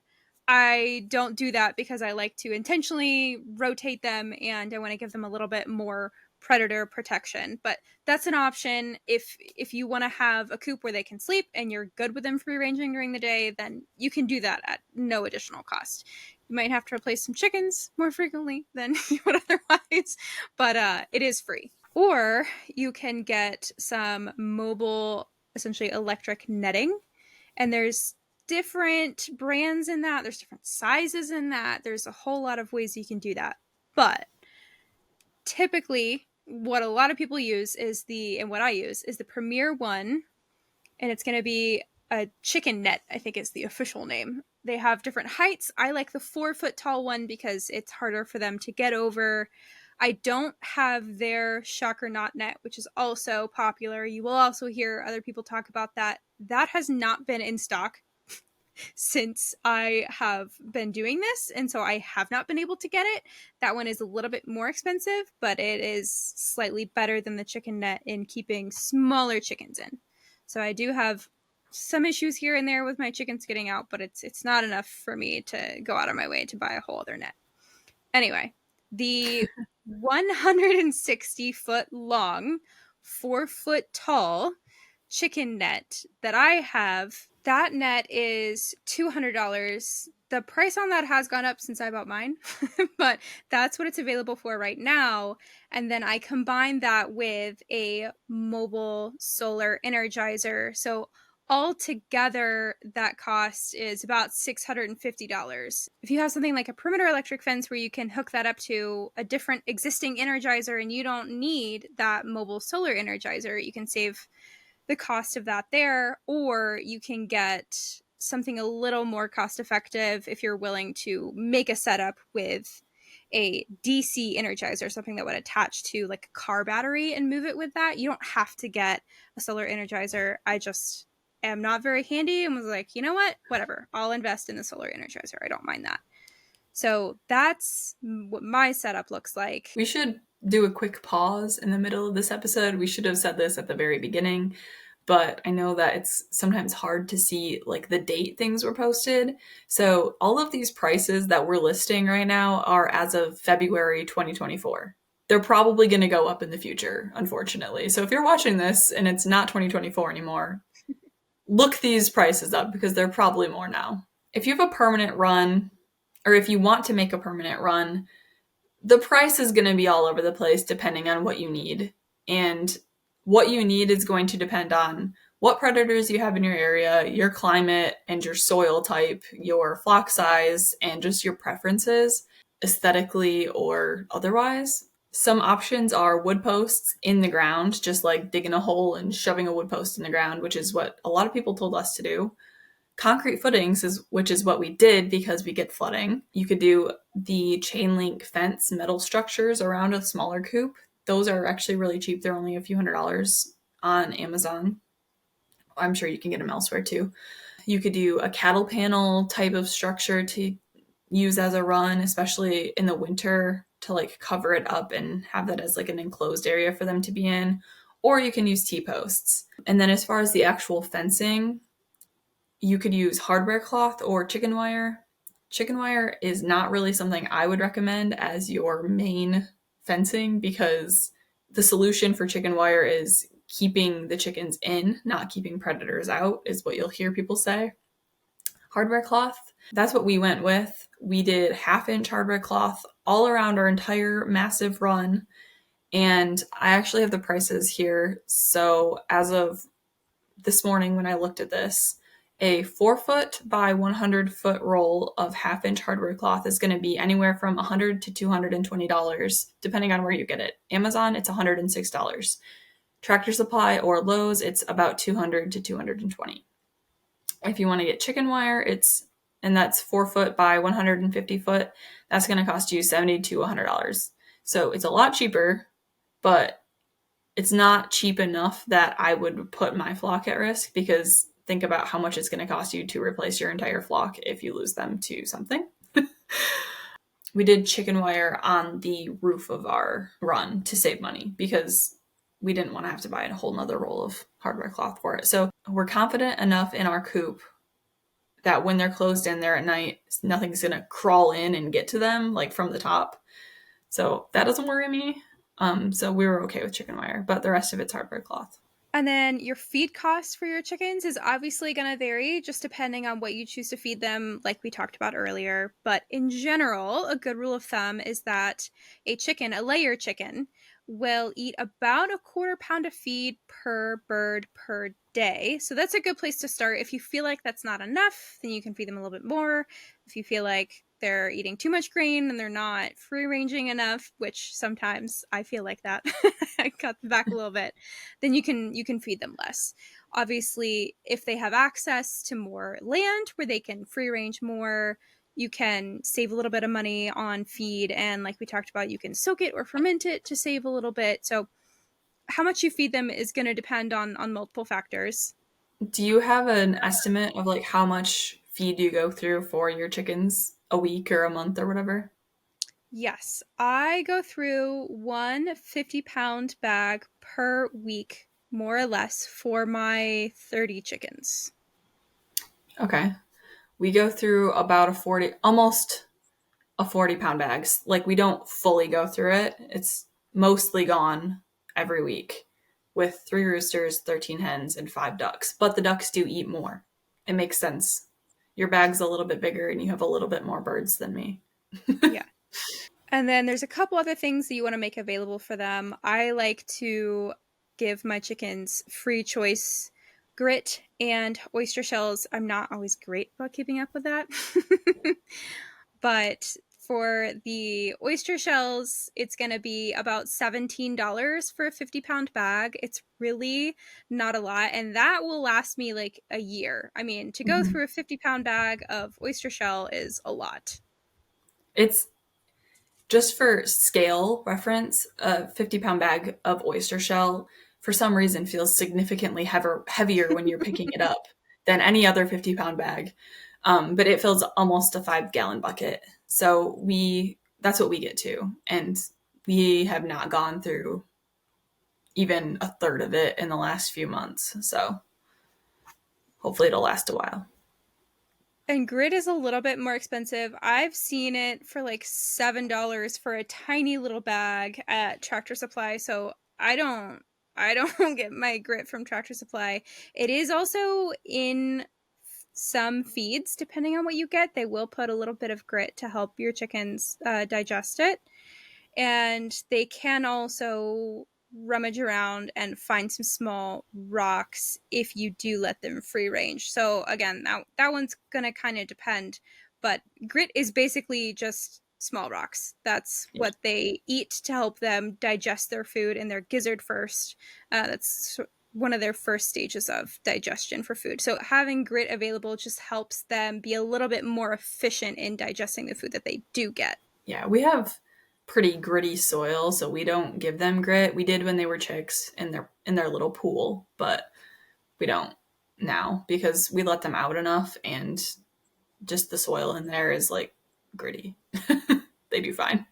I don't do that because I like to intentionally rotate them and I want to give them a little bit more predator protection. But that's an option. If you want to have a coop where they can sleep and you're good with them free ranging during the day, then you can do that at no additional cost. You might have to replace some chickens more frequently than you would otherwise, but it is free. Or you can get some mobile, essentially electric netting, and there's different brands in that. There's different sizes in that. There's a whole lot of ways you can do that. But typically, what a lot of people use and what I use is the Premier one, and it's going to be a chicken net, I think is the official name. They have different heights. I like the 4-foot tall one because it's harder for them to get over. I don't have their shocker knot net, which is also popular. You will also hear other people talk about that. That has not been in stock since I have been doing this, and so I have not been able to get it. That one is a little bit more expensive, but it is slightly better than the chicken net in keeping smaller chickens in. So I do have some issues here and there with my chickens getting out, but it's not enough for me to go out of my way to buy a whole other net. Anyway, the 160-foot long, 4-foot tall chicken net that I have, that net is $200. The price on that has gone up since I bought mine, but that's what it's available for right now. And then I combine that with a mobile solar energizer. So altogether, that cost is about $650. If you have something like a perimeter electric fence where you can hook that up to a different existing energizer and you don't need that mobile solar energizer, you can save the cost of that there, or you can get something a little more cost effective if you're willing to make a setup with a DC energizer, something that would attach to like a car battery and move it with that. You don't have to get a solar energizer. I just am not very handy and was like, you know what? Whatever. I'll invest in the solar energizer. I don't mind that. So that's what my setup looks like. We should do a quick pause in the middle of this episode. We should have said this at the very beginning, but I know that it's sometimes hard to see like the date things were posted. So all of these prices that we're listing right now are as of February 2024. They're probably going to go up in the future, unfortunately. So if you're watching this and it's not 2024 anymore, look these prices up because they're probably more now. If you have a permanent run, or if you want to make a permanent run, the price is going to be all over the place depending on what you need. And what you need is going to depend on what predators you have in your area, your climate and your soil type, your flock size, and just your preferences, aesthetically or otherwise. Some options are wood posts in the ground, just like digging a hole and shoving a wood post in the ground, which is what a lot of people told us to do. Concrete footings, which is what we did because we get flooding. You could do the chain link fence metal structures around a smaller coop. Those are actually really cheap. They're only a few $100s on Amazon. I'm sure you can get them elsewhere too. You could do a cattle panel type of structure to use as a run, especially in the winter, to like cover it up and have that as like an enclosed area for them to be in. Or you can use T-posts. And then as far as the actual fencing, you could use hardware cloth or chicken wire. Chicken wire is not really something I would recommend as your main fencing because the solution for chicken wire is keeping the chickens in, not keeping predators out, is what you'll hear people say. Hardware cloth, that's what we went with. We did 1/2-inch hardware cloth all around our entire massive run. And I actually have the prices here. So as of this morning when I looked at this, a 4-foot by 100-foot roll of 1/2-inch hardware cloth is going to be anywhere from $100 to $220, depending on where you get it. Amazon, it's $106. Tractor Supply or Lowe's, it's about $200 to $220. If you want to get chicken wire, and that's 4-foot by 150-foot, that's going to cost you $70 to $100. So it's a lot cheaper, but it's not cheap enough that I would put my flock at risk because think about how much it's going to cost you to replace your entire flock if you lose them to something. We did chicken wire on the roof of our run to save money because we didn't want to have to buy a whole nother roll of hardware cloth for it. So we're confident enough in our coop that when they're closed in there at night, nothing's going to crawl in and get to them like from the top. So that doesn't worry me. So we were okay with chicken wire, but the rest of it's hardware cloth. And then your feed cost for your chickens is obviously going to vary just depending on what you choose to feed them, like we talked about earlier. But in general, a good rule of thumb is that a layer chicken, will eat about 1/4 pound of feed per bird per day. So that's a good place to start. If you feel like that's not enough, then you can feed them a little bit more. If you feel like they're eating too much grain and they're not free ranging enough, which sometimes I feel like that, I cut them back a little bit, then you can feed them less. Obviously, if they have access to more land where they can free range more, you can save a little bit of money on feed. And like we talked about, you can soak it or ferment it to save a little bit. So how much you feed them is going to depend on multiple factors. Do you have an estimate of like how much feed you go through for your chickens a week or a month or whatever? Yes, I go through one 50-pound bag per week, more or less, for my 30 chickens. Okay. We go through about almost a 40-pound bags. Like we don't fully go through it. It's mostly gone every week with 3 roosters, 13 hens, and 5 ducks. But the ducks do eat more. It makes sense. Your bag's a little bit bigger and you have a little bit more birds than me. Yeah. And then there's a couple other things that you want to make available for them. I like to give my chickens free choice Grit and oyster shells, I'm not always great about keeping up with that. But for the oyster shells, it's going to be about $17 for a 50-pound bag. It's really not a lot, and that will last me like a year. I mean, to go through a 50-pound bag of oyster shell is a lot. It's just for scale reference, a 50-pound bag of oyster shell for some reason feels significantly heavier when you're picking it up than any other 50-pound bag. But it fills almost a 5-gallon bucket. So that's what we get to. And we have not gone through even a third of it in the last few months. So hopefully it'll last a while. And grit is a little bit more expensive. I've seen it for like $7 for a tiny little bag at Tractor Supply. So I don't get my grit from Tractor Supply. It is also in some feeds, depending on what you get. They will put a little bit of grit to help your chickens digest it. And they can also rummage around and find some small rocks if you do let them free range. So again, that one's gonna kind of depend, but grit is basically just small rocks. That's what they eat to help them digest their food in their gizzard first. That's one of their first stages of digestion for food. So having grit available just helps them be a little bit more efficient in digesting the food that they do get. Yeah, we have pretty gritty soil, so we don't give them grit. We did when they were chicks in their little pool, but we don't now because we let them out enough, and just the soil in there is like gritty. They do fine.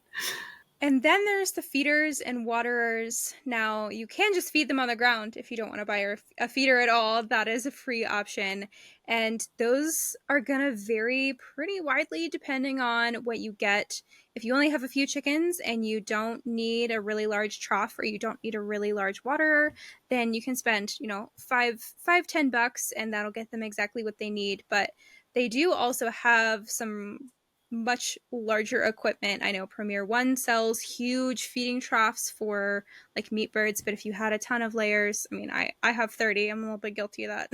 And then there's the feeders and waterers. Now, you can just feed them on the ground if you don't want to buy a feeder at all. That is a free option. And those are going to vary pretty widely depending on what you get. If you only have a few chickens and you don't need a really large trough or you don't need a really large waterer, then you can spend, $5-10 and that'll get them exactly what they need. But they do also have some much larger equipment. I know Premier One sells huge feeding troughs for like meat birds, but if you had a ton of layers, I mean, I have 30. I'm a little bit guilty of that.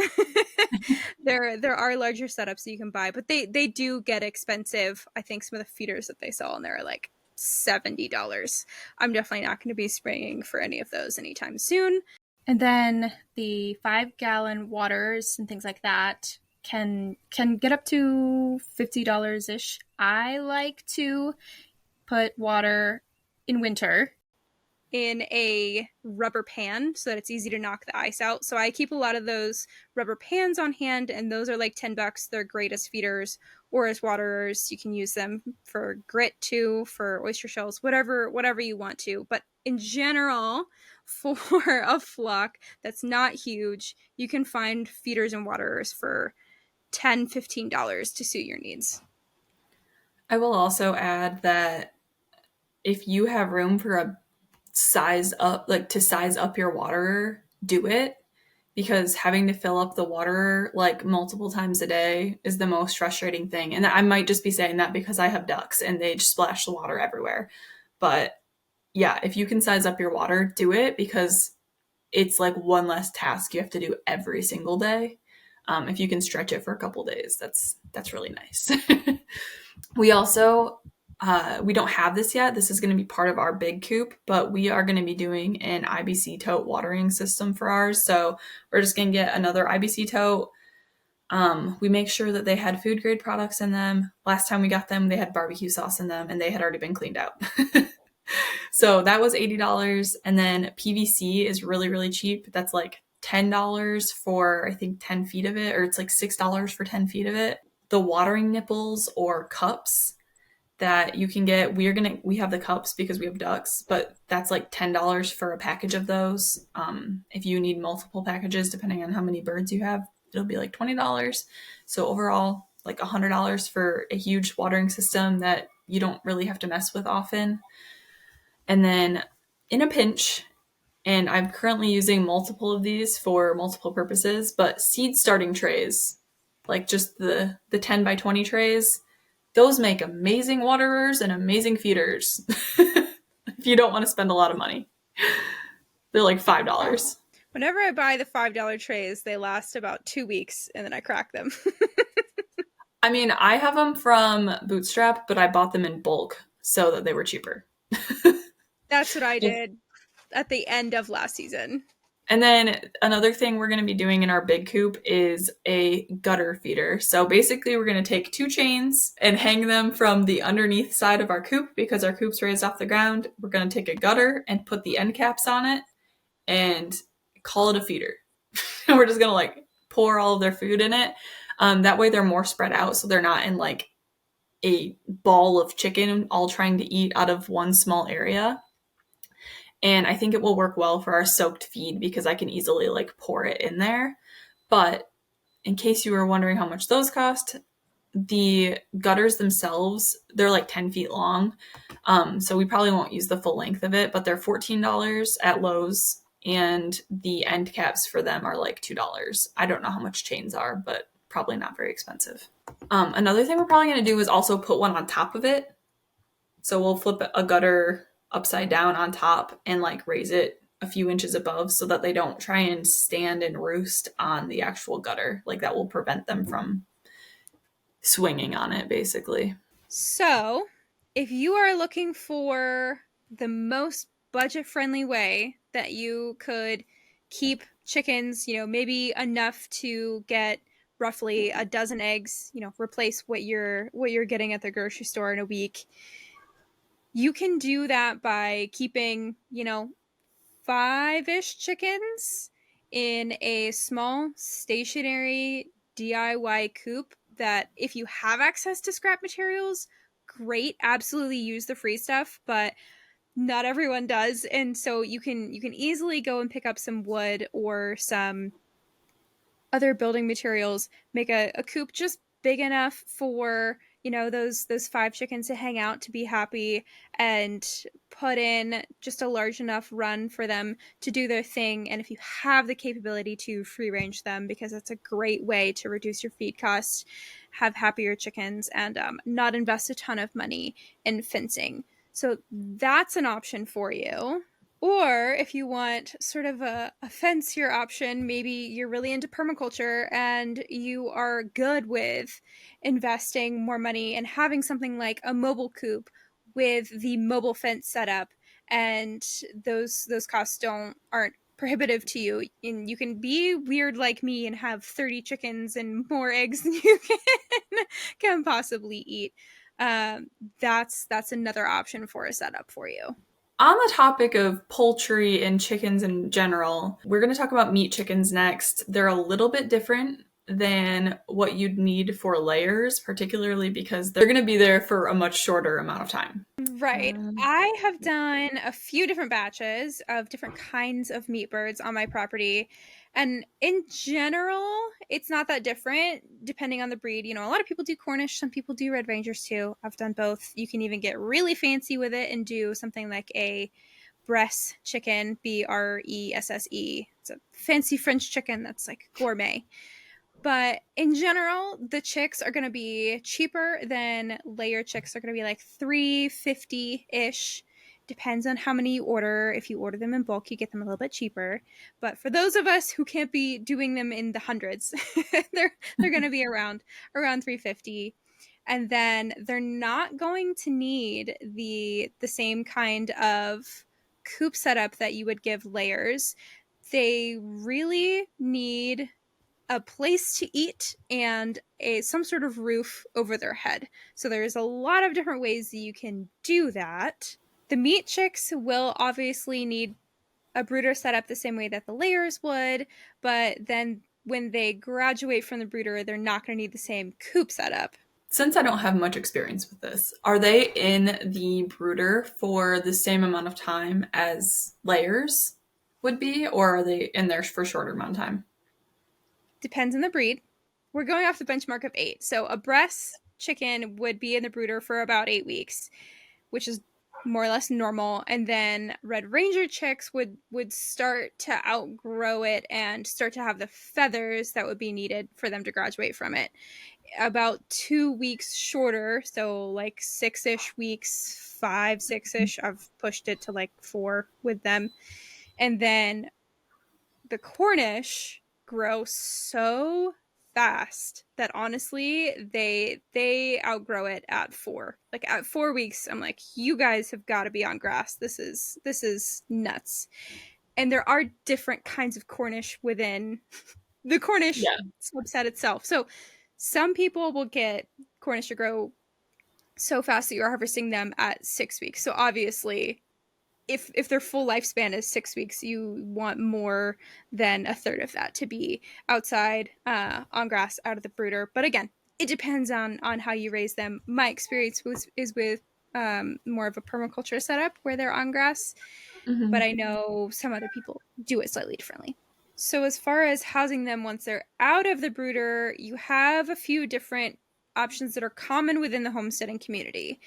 There are larger setups that you can buy, but they do get expensive. I think some of the feeders that they sell in there are like $70. I'm definitely not going to be spraying for any of those anytime soon. And then the 5-gallon waters and things like that can get up to $50-ish. I like to put water in winter in a rubber pan so that it's easy to knock the ice out. So I keep a lot of those rubber pans on hand, and those are like $10. They're great as feeders or as waterers. You can use them for grit too, for oyster shells, whatever you want to. But in general, for a flock that's not huge, you can find feeders and waterers for $10-15 to suit your needs. I will also add that if you have room for a size up your waterer, do it, because having to fill up the waterer like multiple times a day is the most frustrating thing. And I might just be saying that because I have ducks and they just splash the water everywhere. But yeah, if you can size up your water, do it, because it's like one less task you have to do every single day. If you can stretch it for a couple days, that's really nice. We also, we don't have this yet. This is going to be part of our big coop, but we are going to be doing an IBC tote watering system for ours. So we're just going to get another IBC tote. We make sure that they had food grade products in them. Last time we got them, they had barbecue sauce in them and they had already been cleaned out. So that was $80. And then PVC is really, really cheap. That's like $10 for, I think, 10 feet of it, or it's like $6 for 10 feet of it. The watering nipples or cups that you can get, we have the cups because we have ducks, but that's like $10 for a package of those. If you need multiple packages, depending on how many birds you have, it'll be like $20. So overall, like $100 for a huge watering system that you don't really have to mess with often. And then in a pinch, and I'm currently using multiple of these for multiple purposes, but seed starting trays, like just the 10 by 20 trays, those make amazing waterers and amazing feeders. If you don't want to spend a lot of money, they're like $5. Whenever I buy the $5 trays, they last about 2 weeks and then I crack them. I mean, I have them from Bootstrap, but I bought them in bulk so that they were cheaper. That's what I did at the end of last season. And then another thing we're going to be doing in our big coop is a gutter feeder. So basically we're going to take 2 chains and hang them from the underneath side of our coop because our coop's raised off the ground. We're going to take a gutter and put the end caps on it and call it a feeder. And we're just going to like pour all of their food in it. That way they're more spread out so they're not in like a ball of chicken all trying to eat out of one small area. And I think it will work well for our soaked feed because I can easily like pour it in there. But in case you were wondering how much those cost, the gutters themselves, they're like 10 feet long. So we probably won't use the full length of it, but they're $14 at Lowe's. And the end caps for them are like $2. I don't know how much chains are, but probably not very expensive. Another thing we're probably going to do is also put one on top of it. So we'll flip a gutter upside down on top and like raise it a few inches above so that they don't try and stand and roost on the actual gutter. Like that will prevent them from swinging on it basically. So if you are looking for the most budget-friendly way that you could keep chickens, maybe enough to get roughly a dozen eggs, replace what you're getting at the grocery store in a week, you can do that by keeping, 5-ish chickens in a small stationary DIY coop that if you have access to scrap materials, great, absolutely use the free stuff, but not everyone does. And so you can easily go and pick up some wood or some other building materials, make a coop just big enough for those 5 chickens to hang out, to be happy, and put in just a large enough run for them to do their thing. And if you have the capability to free range them, because that's a great way to reduce your feed costs, have happier chickens, and not invest a ton of money in fencing. So that's an option for you. Or if you want sort of a fancier option, maybe you're really into permaculture and you are good with investing more money and having something like a mobile coop with the mobile fence setup, and those costs aren't prohibitive to you, and you can be weird like me and have 30 chickens and more eggs than you can possibly eat. That's another option for a setup for you. On the topic of poultry and chickens in general, we're going to talk about meat chickens next. They're a little bit different than what you'd need for layers, particularly because they're going to be there for a much shorter amount of time. Right. I have done a few different batches of different kinds of meat birds on my property. And in general, it's not that different depending on the breed. A lot of people do Cornish, some people do Red Rangers too. I've done both. You can even get really fancy with it and do something like a Bresse chicken, Bresse. It's a fancy French chicken that's like gourmet. But in general, the chicks are going to be cheaper than layer chicks. They're going to be like $3.50-ish. Depends on how many you order. If you order them in bulk, you get them a little bit cheaper. But for those of us who can't be doing them in the hundreds, they're going to be around $3.50. And then they're not going to need the same kind of coop setup that you would give layers. They really need a place to eat and some sort of roof over their head. So there's a lot of different ways that you can do that. The meat chicks will obviously need a brooder set up the same way that the layers would, but then when they graduate from the brooder, they're not going to need the same coop setup. Since I don't have much experience with this, are they in the brooder for the same amount of time as layers would be, or are they in there for a shorter amount of time? Depends on the breed. We're going off the benchmark of 8. So a Bresse chicken would be in the brooder for about 8 weeks, which is more or less normal. And then Red Ranger chicks would start to outgrow it and start to have the feathers that would be needed for them to graduate from it. About 2 weeks shorter, so like 6-ish weeks, 5-6-ish. I've pushed it to like 4 with them. And then the Cornish grow so fast that honestly they outgrow it at 4. Like at 4 weeks, I'm like, you guys have got to be on grass. This is nuts. And there are different kinds of Cornish within the Cornish subset itself. So some people will get Cornish to grow so fast that you're harvesting them at 6 weeks. So obviously, if their full lifespan is 6 weeks, you want more than a third of that to be outside on grass out of the brooder. But again, it depends on how you raise them. My experience is with more of a permaculture setup where they're on grass, but I know some other people do it slightly differently. So as far as housing them once they're out of the brooder, you have a few different options that are common within the homesteading community.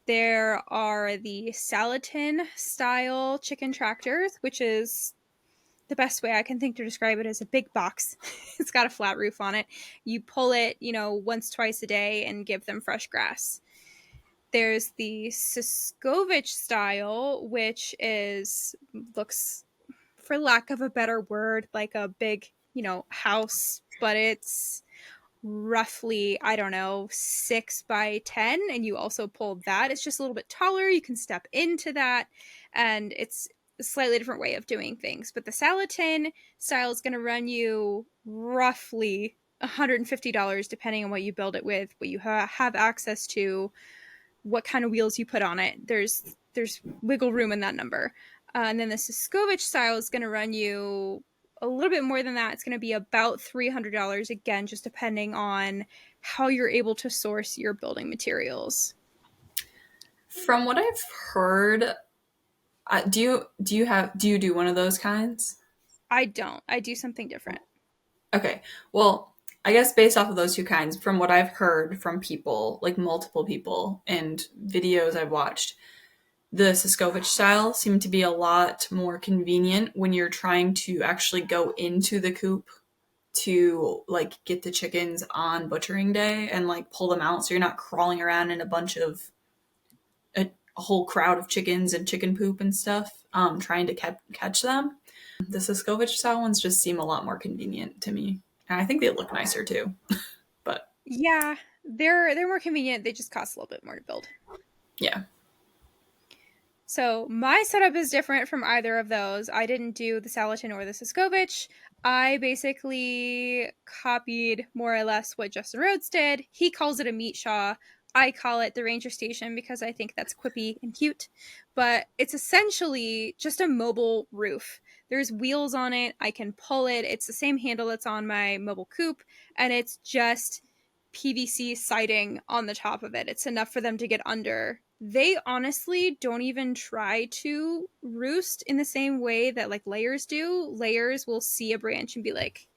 There are the Salatin style chicken tractors, which is the best way I can think to describe it as a big box. It's got a flat roof on it. You pull it, once, twice a day and give them fresh grass. There's the Siskovich style, which looks, for lack of a better word, like a big, house, but it's roughly, 6 by 10, and you also pull that. It's just a little bit taller. You can step into that, and it's a slightly different way of doing things. But the Salatin style is going to run you roughly $150, depending on what you build it with, what you have access to, what kind of wheels you put on it. There's wiggle room in that number. And then the Siskovich style is going to run you a little bit more than that. It's going to be about $300, again, just depending on how you're able to source your building materials. From what I've heard, do you do one of those kinds? I don't. I do something different. Okay. Well, I guess based off of those two kinds, from what I've heard from people, like multiple people and videos I've watched, the Siskovich style seemed to be a lot more convenient when you're trying to actually go into the coop to like get the chickens on butchering day and like pull them out, so you're not crawling around in a bunch of a whole crowd of chickens and chicken poop and stuff trying to catch them. The Siskovich style ones just seem a lot more convenient to me, and I think they look nicer too. But yeah, they're more convenient. They just cost a little bit more to build. Yeah. So my setup is different from either of those. I didn't do the Salatin or the Siskovich. I basically copied more or less what Justin Rhodes did. He calls it a meat shaw. I call it the Ranger Station because I think that's quippy and cute. But it's essentially just a mobile roof. There's wheels on it. I can pull it. It's the same handle that's on my mobile coop. And it's just PVC siding on the top of it. It's enough for them to get under. They honestly don't even try to roost in the same way that like layers do. Layers will see a branch and be like,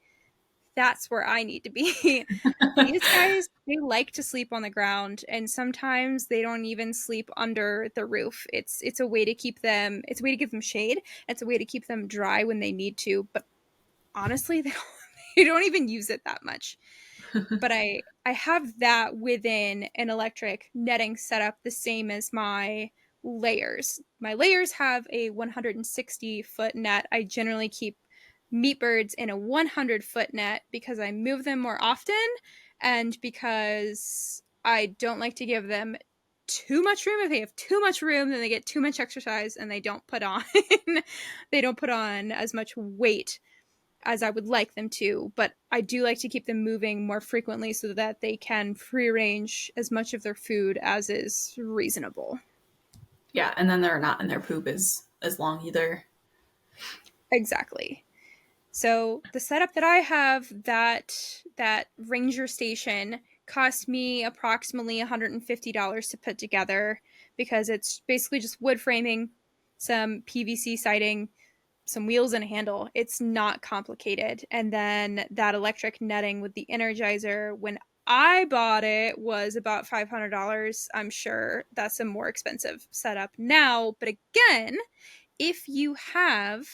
that's where I need to be. These guys, they like to sleep on the ground, and sometimes they don't even sleep under the roof. It's a way to keep them, it's a way to give them shade. It's a way to keep them dry when they need to. But honestly, they don't even use it that much. But I have that within an electric netting setup, the same as my layers. My layers have a 160-foot net. I generally keep meat birds in a 100-foot net because I move them more often and because I don't like to give them too much room. If they have too much room, then they get too much exercise and they don't put on as much weight as I would like them to, but I do like to keep them moving more frequently so that they can free range as much of their food as is reasonable. Yeah, and then they're not in their poop as long either. Exactly. So the setup that I have, that Ranger Station, cost me approximately $150 to put together because it's basically just wood framing, some PVC siding, some wheels and a handle. It's not complicated. And then that electric netting with the Energizer, when I bought it, was about $500. I'm sure that's a more expensive setup now. But again, if you have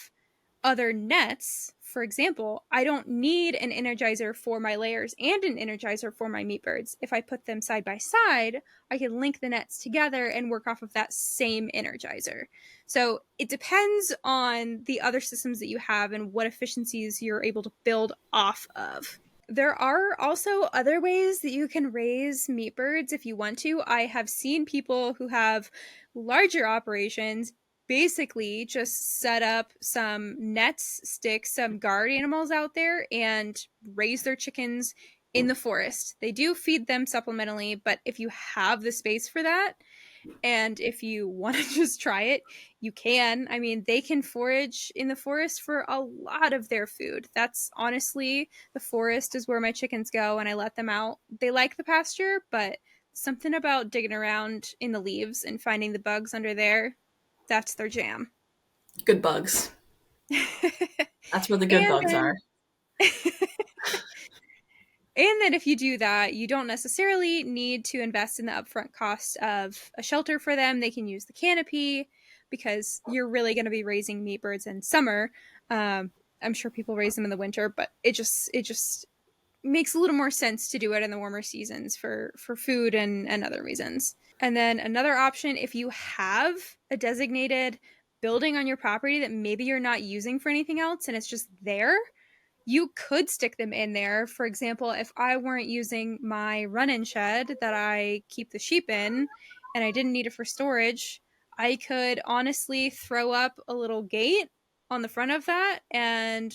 other nets for example, I don't need an energizer for my layers and an energizer for my meat birds. If I put them side by side, I can link the nets together and work off of that same energizer. So it depends on the other systems that you have and what efficiencies you're able to build off of. There are also other ways that you can raise meat birds if you want to. I have seen people who have larger operations basically just set up some nets, stick some guard animals out there, and raise their chickens in the forest. They do feed them supplementally, but if you have the space for that, and if you want to just try it, you can. I mean, they can forage in the forest for a lot of their food. That's honestly, the forest is where my chickens go and I let them out. They like the pasture, but something about digging around in the leaves and finding the bugs under there, that's their jam. Good bugs. That's where the good bugs are. And then if you do that, you don't necessarily need to invest in the upfront cost of a shelter for them. They can use the canopy because you're really going to be raising meat birds in summer. I'm sure people raise them in the winter, but it just makes a little more sense to do it in the warmer seasons for food and other reasons. And then another option, if you have a designated building on your property that maybe you're not using for anything else and it's just there, you could stick them in there. For example, if I weren't using my run-in shed that I keep the sheep in and I didn't need it for storage, I could honestly throw up a little gate on the front of that and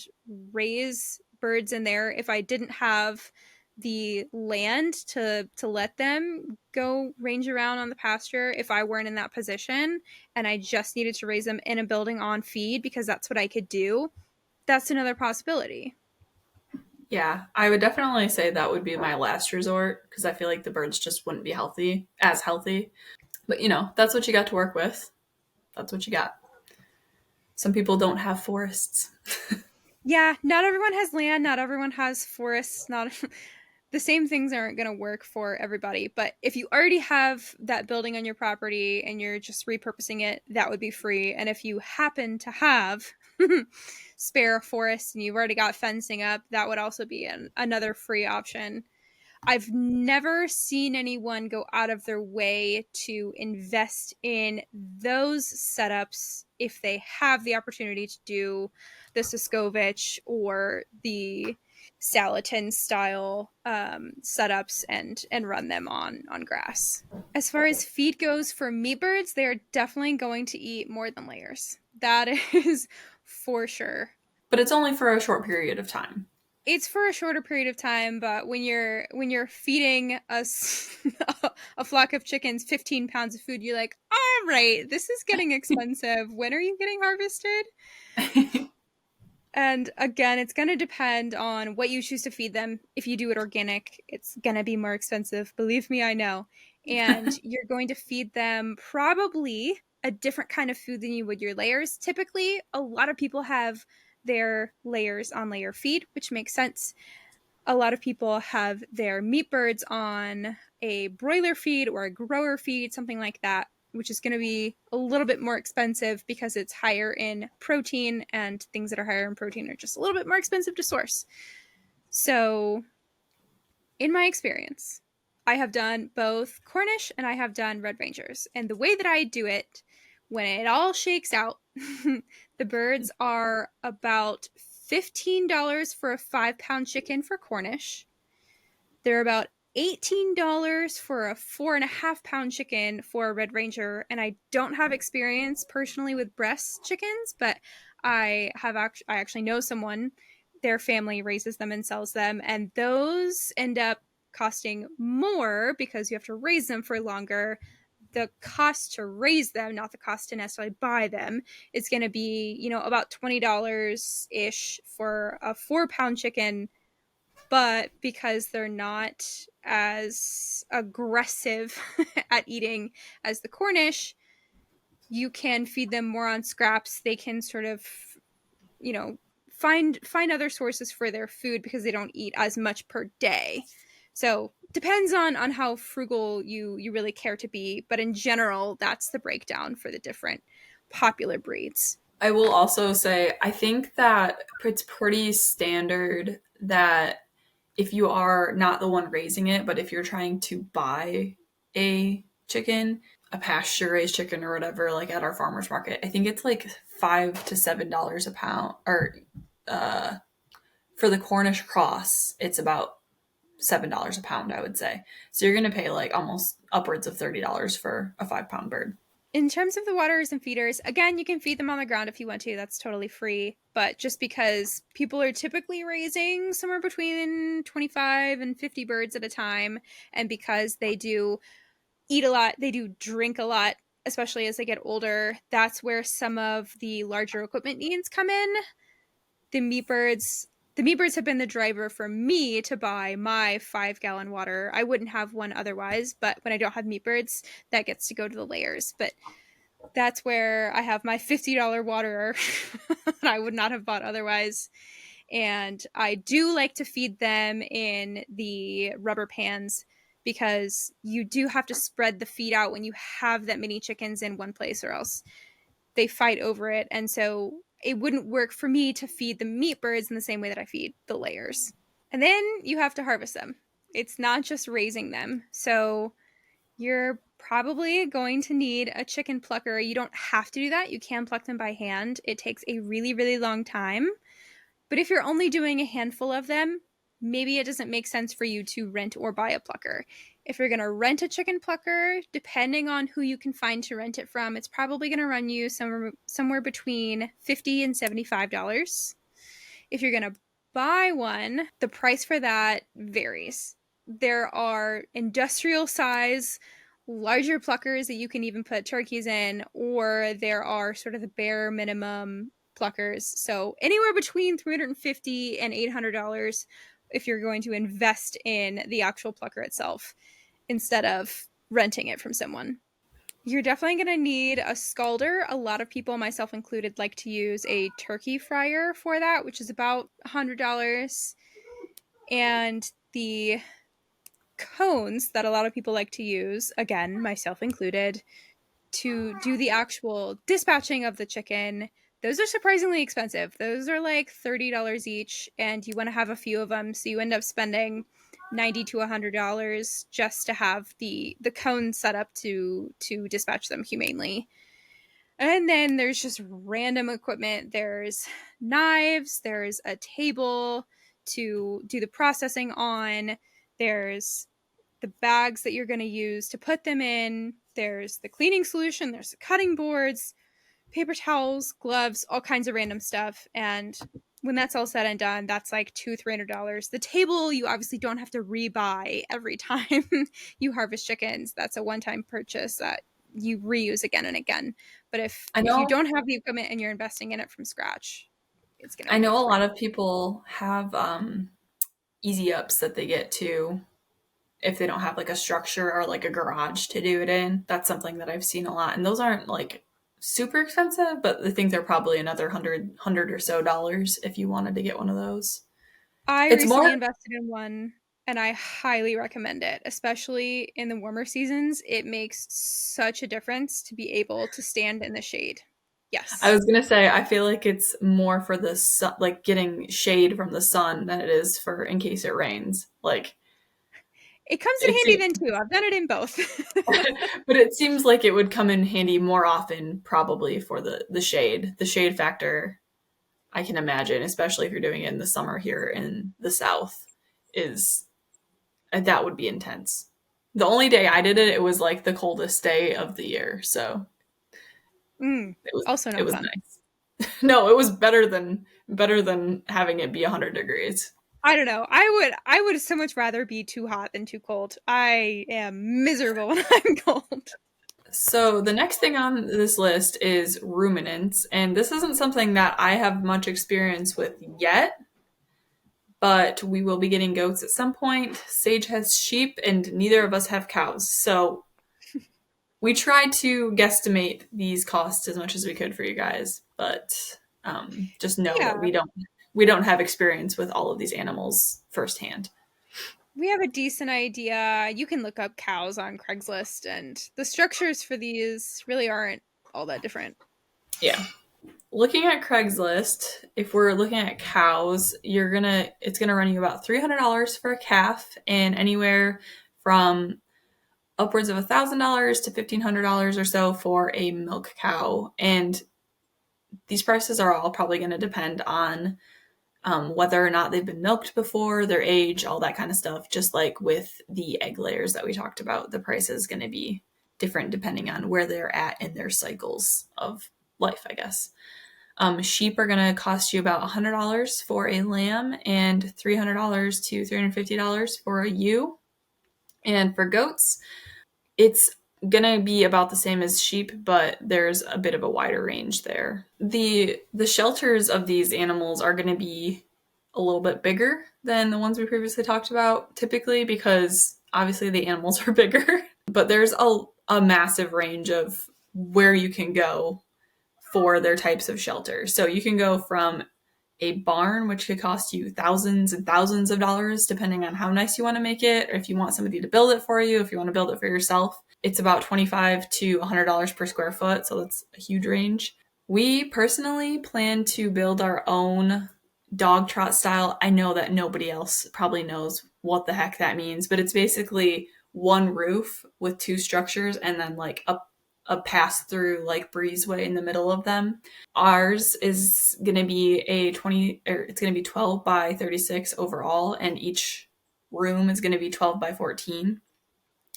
raise birds in there if I didn't have the land to let them go range around on the pasture. If I weren't in that position and I just needed to raise them in a building on feed because that's what I could do, that's another possibility. Yeah, I would definitely say that would be my last resort because I feel like the birds just wouldn't be as healthy. But, you know, that's what you got to work with. That's what you got. Some people don't have forests. Yeah, not everyone has land. Not everyone has forests. Not the same things aren't going to work for everybody. But if you already have that building on your property and you're just repurposing it, that would be free. And if you happen to have spare forest and you've already got fencing up, that would also be another free option. I've never seen anyone go out of their way to invest in those setups if they have the opportunity to do the Soskovich or the Salatin style setups and run them on grass. As far as feed goes for meat birds, they are definitely going to eat more than layers. That is for sure. But it's only for a short period of time. It's for a shorter period of time, but when you're feeding us a flock of chickens 15 pounds of food, you're like, all right, this is getting expensive. When are you getting harvested? And again, it's going to depend on what you choose to feed them. If you do it organic, it's going to be more expensive. Believe me, I know. And you're going to feed them probably a different kind of food than you would your layers. Typically, a lot of people have their layers on layer feed, which makes sense. A lot of people have their meat birds on a broiler feed or a grower feed, something like that, which is going to be a little bit more expensive because it's higher in protein, and things that are higher in protein are just a little bit more expensive to source. So, in my experience, I have done both Cornish and I have done Red Rangers. And the way that I do it, when it all shakes out, the birds are about $15 for a 5-pound chicken for Cornish. They're about $18 for a 4.5-pound chicken for a Red Ranger. And I don't have experience personally with breast chickens, but I actually know someone, their family raises them and sells them, and those end up costing more because you have to raise them for longer. The cost to raise them, not the cost to necessarily buy them, is going to be, about $20-ish for a 4-pound chicken. But because they're not as aggressive at eating as the Cornish, you can feed them more on scraps. They can sort of, find other sources for their food because they don't eat as much per day. So depends on how frugal you really care to be. But in general, that's the breakdown for the different popular breeds. I will also say, I think that it's pretty standard that if you are not the one raising it, but if you're trying to buy a chicken, a pasture raised chicken or whatever, like at our farmer's market, I think it's like $5 to $7 a pound, or for the Cornish cross, it's about $7 a pound, I would say. So you're going to pay like almost upwards of $30 for a 5-pound bird. In terms of the waters and feeders, again, you can feed them on the ground if you want to. That's totally free. But just because people are typically raising somewhere between 25 and 50 birds at a time, and because they do eat a lot, they do drink a lot, especially as they get older, that's where some of the larger equipment needs come in. The meat birds have been the driver for me to buy my 5-gallon water. I wouldn't have one otherwise, but when I don't have meat birds, that gets to go to the layers. But that's where I have my $50 water that I would not have bought otherwise. And I do like to feed them in the rubber pans because you do have to spread the feed out when you have that many chickens in one place, or else they fight over it. And so it wouldn't work for me to feed the meat birds in the same way that I feed the layers. And then you have to harvest them. It's not just raising them. So you're probably going to need a chicken plucker. You don't have to do that. You can pluck them by hand. It takes a really, really long time. But if you're only doing a handful of them, maybe it doesn't make sense for you to rent or buy a plucker. If you're going to rent a chicken plucker, depending on who you can find to rent it from, it's probably going to run you somewhere between $50 and $75. If you're going to buy one, the price for that varies. There are industrial size, larger pluckers that you can even put turkeys in, or there are sort of the bare minimum pluckers. So anywhere between $350 and $800 if you're going to invest in the actual plucker itself instead of renting it from someone. You're definitely going to need a scalder. A lot of people, myself included, like to use a turkey fryer for that, which is about $100. And the cones that a lot of people like to use, again, myself included, to do the actual dispatching of the chicken, those are surprisingly expensive. Those are like $30 each, and you want to have a few of them, so you end up spending $90 to $100 just to have the cone set up to dispatch them humanely. And then there's just random equipment. There's knives, there's a table to do the processing on, there's the bags that you're going to use to put them in, there's the cleaning solution, there's the cutting boards, paper towels, gloves, all kinds of random stuff. And when that's all said and done, that's like $200-$300. The table, you obviously don't have to rebuy every time you harvest chickens. That's a one-time purchase that you reuse again and again. But if you don't have the equipment and you're investing in it from scratch, it's gonna. I know a lot of people have easy ups that they get to if they don't have like a structure or like a garage to do it in. That's something that I've seen a lot, and those aren't like super expensive, but I think they're probably another $100 or so if you wanted to get one of those. I recently invested in one, and I highly recommend it, especially in the warmer seasons. It makes such a difference to be able to stand in the shade. Yes. I was going to say, I feel like it's more for the sun, like getting shade from the sun, than it is for in case it rains. Like, it comes in handy then too. I've done it in both. But it seems like it would come in handy more often, probably for the shade. The shade factor, I can imagine, especially if you're doing it in the summer here in the South, that would be intense. The only day I did it, it was like the coldest day of the year, so it was also not fun. Nice. No, it was better than having it be 100 degrees. I don't know. I would so much rather be too hot than too cold. I am miserable when I'm cold. So the next thing on this list is ruminants, and this isn't something that I have much experience with yet, but we will be getting goats at some point. Sage has sheep, and neither of us have cows. So we tried to guesstimate these costs as much as we could for you guys, but just know that we don't have experience with all of these animals firsthand. We have a decent idea. You can look up cows on Craigslist, and the structures for these really aren't all that different. Yeah. looking at Craigslist, if we're looking at cows, it's gonna run you about $300 for a calf, and anywhere from upwards of $1,000 to $1,500 or so for a milk cow. And these prices are all probably going to depend on whether or not they've been milked before, their age, all that kind of stuff. Just like with the egg layers that we talked about, the price is going to be different depending on where they're at in their cycles of life, I guess. Sheep are going to cost you about $100 for a lamb and $300 to $350 for a ewe. And for goats, it's going to be about the same as sheep, but there's a bit of a wider range there. The shelters of these animals are going to be a little bit bigger than the ones we previously talked about, typically because obviously the animals are bigger. But there's a massive range of where you can go for their types of shelter. So you can go from a barn, which could cost you thousands and thousands of dollars, depending on how nice you want to make it, or if you want somebody to build it for you, if you want to build it for yourself. It's about $25 to $100 per square foot, so that's a huge range. We personally plan to build our own dog trot style. I know that nobody else probably knows what the heck that means, but it's basically one roof with two structures and then like a pass-through like breezeway in the middle of them. Ours is going to be it's going to be 12 by 36 overall, and each room is going to be 12 by 14.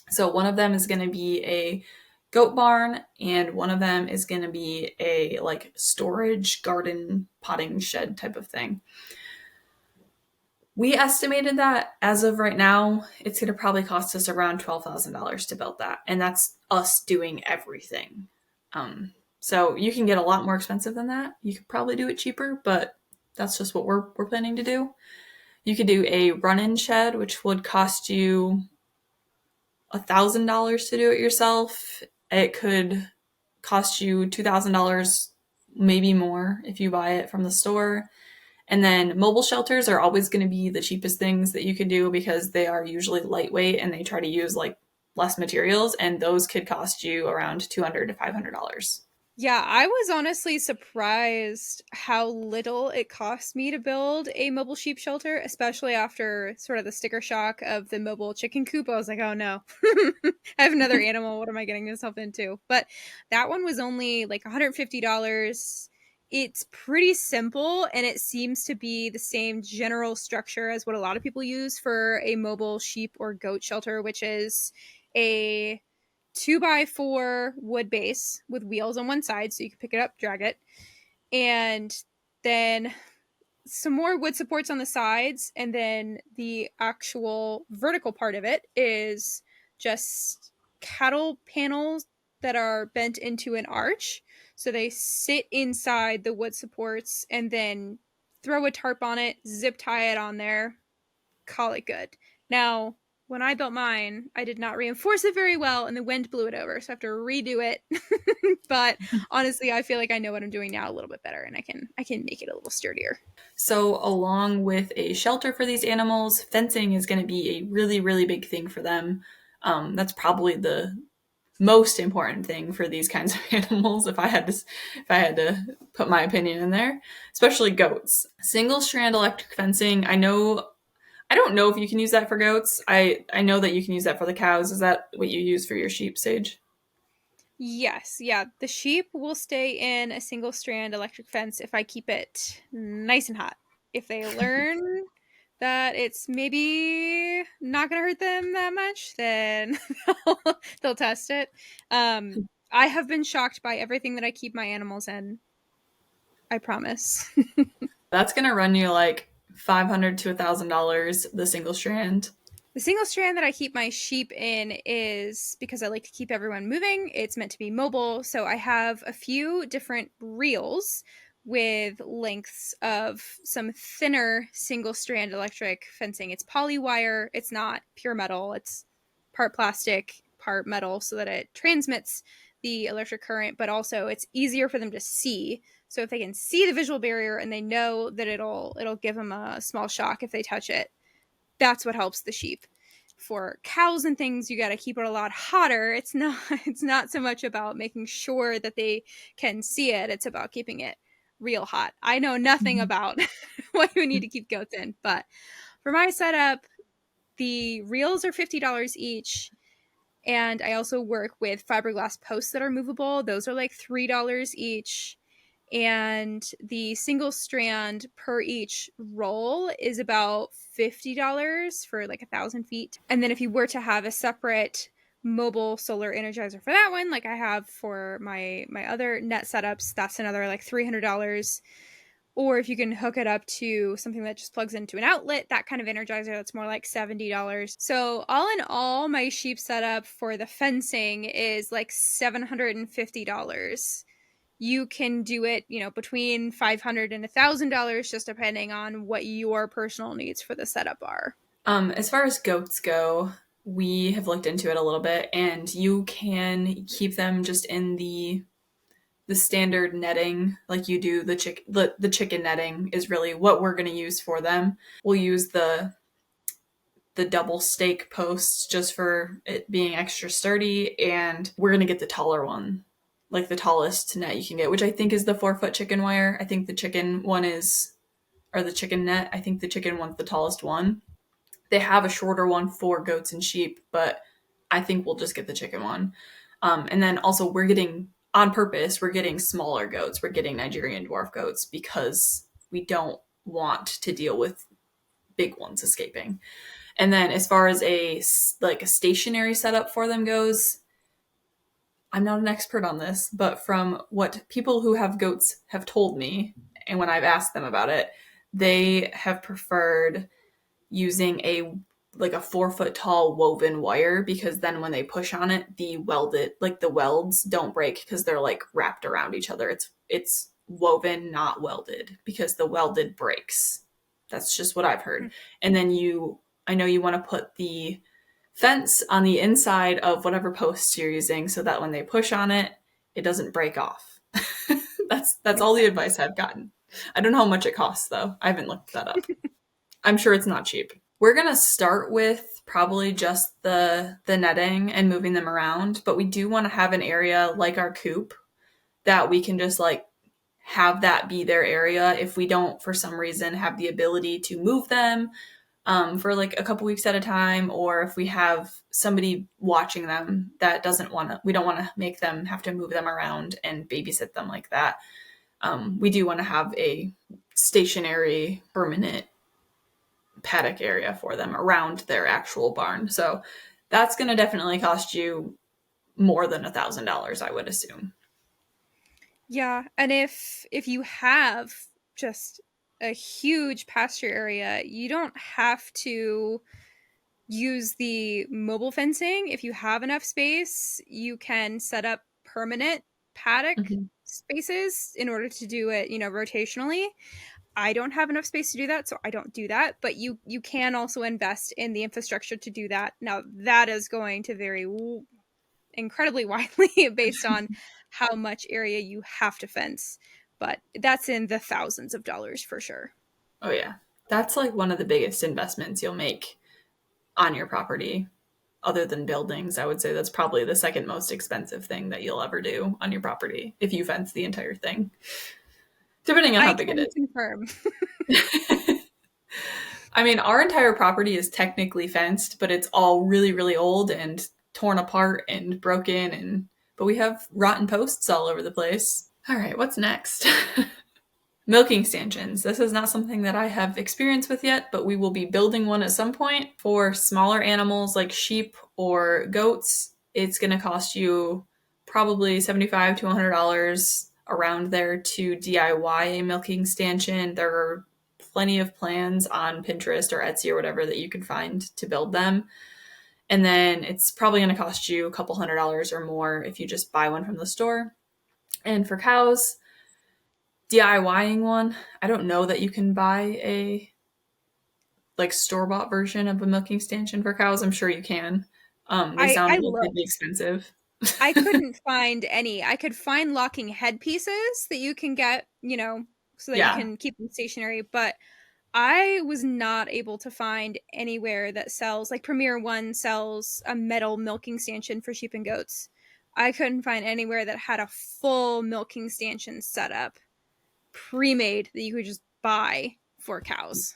So one of them is going to be a goat barn, and one of them is going to be a like storage garden potting shed type of thing. We estimated that as of right now, it's going to probably cost us around $12,000 to build that. And that's us doing everything. So you can get a lot more expensive than that. You could probably do it cheaper, but that's just what we're planning to do. You could do a run-in shed, which would cost you $1,000 to do it yourself. It could cost you $2,000, maybe more if you buy it from the store. And then mobile shelters are always going to be the cheapest things that you could do because they are usually lightweight and they try to use like less materials, and those could cost you around $200 to $500. Yeah, I was honestly surprised how little it cost me to build a mobile sheep shelter, especially after sort of the sticker shock of the mobile chicken coop. I was like, oh no, I have another animal. What am I getting myself into? But that one was only like $150. It's pretty simple, and it seems to be the same general structure as what a lot of people use for a mobile sheep or goat shelter, which is a 2x4 wood base with wheels on one side so you can pick it up, drag it, and then some more wood supports on the sides, and then the actual vertical part of it is just cattle panels that are bent into an arch, so they sit inside the wood supports, and then throw a tarp on it, zip tie it on there, call it good. Now, when I built mine, I did not reinforce it very well, and the wind blew it over, so I have to redo it. But honestly, I feel like I know what I'm doing now a little bit better, and I can make it a little sturdier. So along with a shelter for these animals, fencing is going to be a really, really big thing for them. That's probably the most important thing for these kinds of animals if I had to put my opinion in there, especially goats. Single strand electric fencing, I don't know if you can use that for goats. I know that you can use that for the cows. Is that what you use for your sheep, Sage? Yes, yeah. The sheep will stay in a single strand electric fence if I keep it nice and hot. If they learn that it's maybe not going to hurt them that much, then they'll test it. I have been shocked by everything that I keep my animals in. I promise. That's going to run you like $500 to $1,000, the single strand. The single strand that I keep my sheep in is because I like to keep everyone moving. It's meant to be mobile. So I have a few different reels with lengths of some thinner single strand electric fencing. It's poly wire. It's not pure metal. It's part plastic, part metal, so that it transmits the electric current, but also it's easier for them to see. So if they can see the visual barrier and they know that it'll give them a small shock if they touch it, that's what helps the sheep. For cows and things, you got to keep it a lot hotter. It's not so much about making sure that they can see it. It's about keeping it real hot. I know nothing about what you need to keep goats in, but for my setup, the reels are $50 each. And I also work with fiberglass posts that are movable. Those are like $3 each. And the single strand per each roll is about $50 for like 1,000 feet. And then if you were to have a separate mobile solar energizer for that one, like I have for my other net setups, that's another like $300. Or if you can hook it up to something that just plugs into an outlet, that kind of energizer, that's more like $70. So all in all, my sheep setup for the fencing is like $750. You can do it, between $500 and $1,000, just depending on what your personal needs for the setup are. As far as goats go, we have looked into it a little bit, and you can keep them just in the standard netting like you do the chicken netting is really what we're going to use for them. We'll use the double stake posts just for it being extra sturdy, and we're going to get the taller one, like the tallest net you can get, which I think is the 4-foot chicken wire. I think the chicken one the chicken net, I think the chicken one's the tallest one. They have a shorter one for goats and sheep, but I think we'll just get the chicken one. And then also we're getting smaller goats. We're getting Nigerian dwarf goats because we don't want to deal with big ones escaping. And then as far as a stationary setup for them goes, I'm not an expert on this, but from what people who have goats have told me, and when I've asked them about it, they have preferred using a 4-foot tall woven wire, because then when they push on it, the welds don't break because they're like wrapped around each other. It's woven, not welded, because the welded breaks. That's just what I've heard. And then I know you want to put the fence on the inside of whatever posts you're using so that when they push on it, it doesn't break off. That's all the advice I've gotten. I don't know how much it costs though. I haven't looked that up. I'm sure it's not cheap. We're going to start with probably just the netting and moving them around, but we do want to have an area like our coop that we can just have that be their area if we don't, for some reason, have the ability to move them for a couple weeks at a time, or if we have somebody watching them that we don't want to make them have to move them around and babysit them like that. We do want to have a stationary, permanent paddock area for them around their actual barn. So that's going to definitely cost you more than $1,000, I would assume. Yeah, and if you have just a huge pasture area, you don't have to use the mobile fencing. If you have enough space, you can set up permanent paddock spaces in order to do it, rotationally. I don't have enough space to do that, so I don't do that. But you can also invest in the infrastructure to do that. Now, that is going to vary incredibly widely based on how much area you have to fence. But that's in the thousands of dollars for sure. Oh, yeah. That's one of the biggest investments you'll make on your property. Other than buildings, I would say that's probably the second most expensive thing that you'll ever do on your property if you fence the entire thing. Depending on how big it is. Confirm. I mean, our entire property is technically fenced, but it's all really, really old and torn apart and broken, but we have rotten posts all over the place. All right, what's next? Milking stanchions. This is not something that I have experience with yet, but we will be building one at some point. For smaller animals like sheep or goats, it's going to cost you probably $75 to $100 around there to DIY a milking stanchion. There are plenty of plans on Pinterest or Etsy or whatever that you can find to build them. And then it's probably going to cost you a couple $100 or more if you just buy one from the store. And for cows, DIYing one, I don't know that you can buy a store-bought version of a milking stanchion for cows. I'm sure you can. They sound really expensive. I couldn't find any. I could find locking head pieces that you can get, so that you can keep them stationary. But I was not able to find anywhere that sells, like Premier One sells a metal milking stanchion for sheep and goats. I couldn't find anywhere that had a full milking stanchion setup, pre-made, that you could just buy for cows.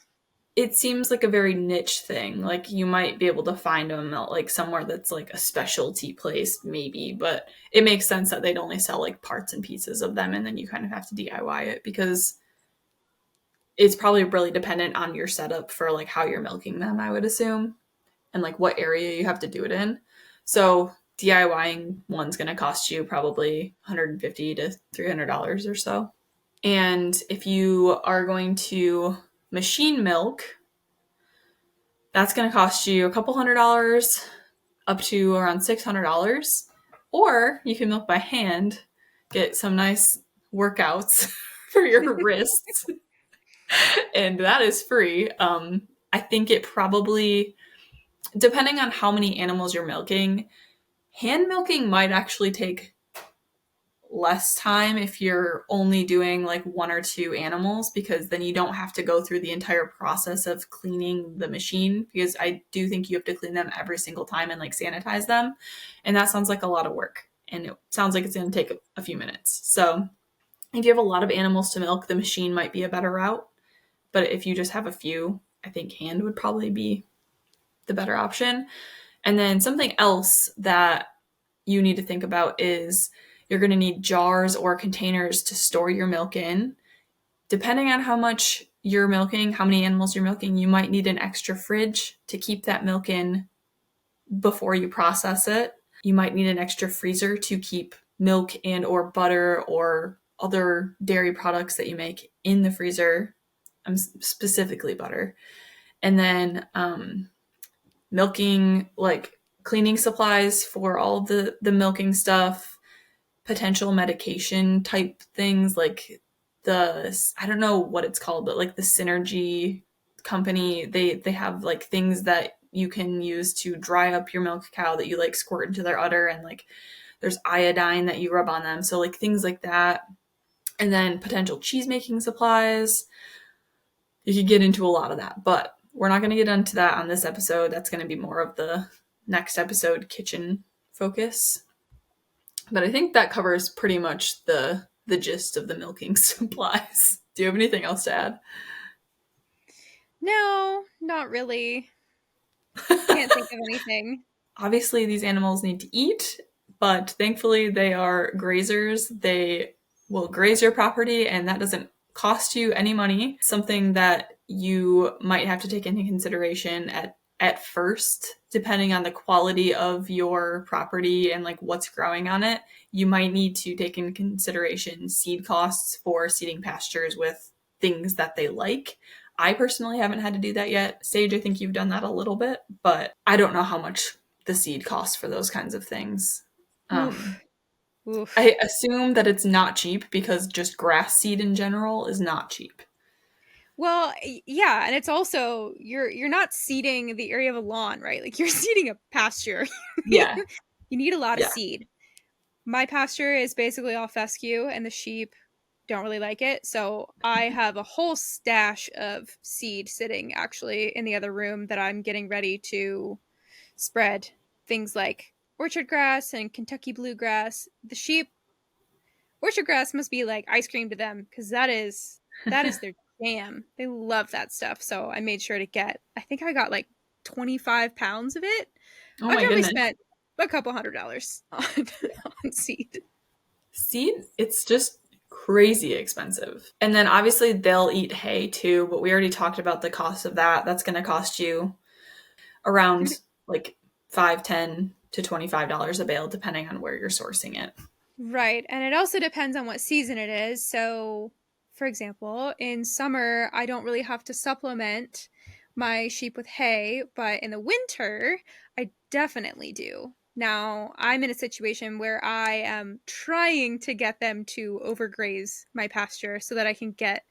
It seems like a very niche thing. Like you might be able to find them at like somewhere that's like a specialty place, maybe, but it makes sense that they'd only sell like parts and pieces of them, and then you kind of have to DIY it because it's probably really dependent on your setup for like how you're milking them, I would assume, and like what area you have to do it in. So DIYing one's going to cost you probably $150 to $300 or so. And if you are going to machine milk, that's going to cost you a couple $100 up to around $600. Or you can milk by hand, get some nice workouts for your wrists. And that is free. I think it probably, depending on how many animals you're milking, hand milking might actually take less time if you're only doing like one or two animals, because then you don't have to go through the entire process of cleaning the machine, because I do think you have to clean them every single time and like sanitize them. And that sounds like a lot of work. And it sounds like it's going to take a few minutes. So if you have a lot of animals to milk, the machine might be a better route. But if you just have a few, I think hand would probably be the better option. And then something else that you need to think about is you're going to need jars or containers to store your milk in. Depending on how much you're milking, how many animals you're milking, you might need an extra fridge to keep that milk in before you process it. You might need an extra freezer to keep milk and or butter or other dairy products that you make in the freezer. Specifically butter. And then milking, like cleaning supplies for all the milking stuff, potential medication type things, like I don't know what it's called, but like the Synergy company, they have like things that you can use to dry up your milk cow that you like squirt into their udder, and like there's iodine that you rub on them. So like things like that. And then potential cheese making supplies. You could get into a lot of that, but we're not going to get into that on this episode. That's going to be more of the next episode kitchen focus. But I think that covers pretty much the gist of the milking supplies. Do you have anything else to add? No, not really. Can't think of anything. Obviously, these animals need to eat, but thankfully they are grazers. They will graze your property, and that doesn't cost you any money. Something that you might have to take into consideration at first, depending on the quality of your property and like what's growing on it, you might need to take into consideration seed costs for seeding pastures with things that they like. I personally haven't had to do that yet. Sage, I think you've done that a little bit, but I don't know how much the seed costs for those kinds of things. Oof. I assume that it's not cheap because just grass seed in general is not cheap. Well, yeah, and it's also you're not seeding the area of a lawn, right? Like you're seeding a pasture. Yeah. You need a lot of seed. My pasture is basically all fescue, and the sheep don't really like it. So I have a whole stash of seed sitting actually in the other room that I'm getting ready to spread. Things like orchard grass and Kentucky bluegrass. The sheep, orchard grass must be like ice cream to them, because that is their jam. They love that stuff. So I made sure to get, I think I got like 25 pounds of it. Oh I my probably goodness. spent a couple $100 on seed. Seed, it's just crazy expensive. And then obviously they'll eat hay too, but we already talked about the cost of that. That's going to cost you around like $5, $10 to $25 a bale, depending on where you're sourcing it. Right. And it also depends on what season it is. So, for example, in summer, I don't really have to supplement my sheep with hay, but in the winter, I definitely do. Now, I'm in a situation where I am trying to get them to overgraze my pasture so that I can get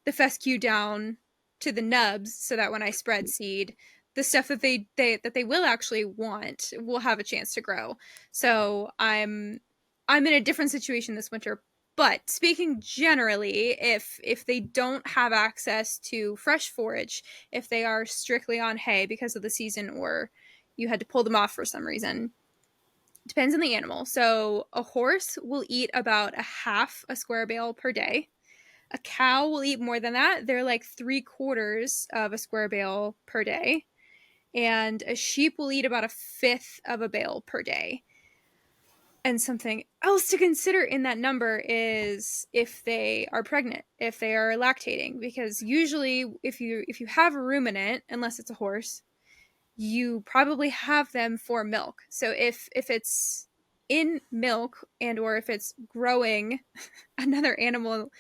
the fescue down to the nubs, so that when I spread seed, the stuff that they will actually want will have a chance to grow. So I'm in a different situation this winter But speaking generally, if they don't have access to fresh forage, if they are strictly on hay because of the season, or you had to pull them off for some reason, depends on the animal. So a horse will eat about a half a square bale per day. A cow will eat more than that. They're like 3/4 of a square bale per day. And a sheep will eat about a fifth of a bale per day. And something else to consider in that number is if they are pregnant, if they are lactating, because usually if you have a ruminant, unless it's a horse, you probably have them for milk. So if it's in milk, and or if it's growing another animal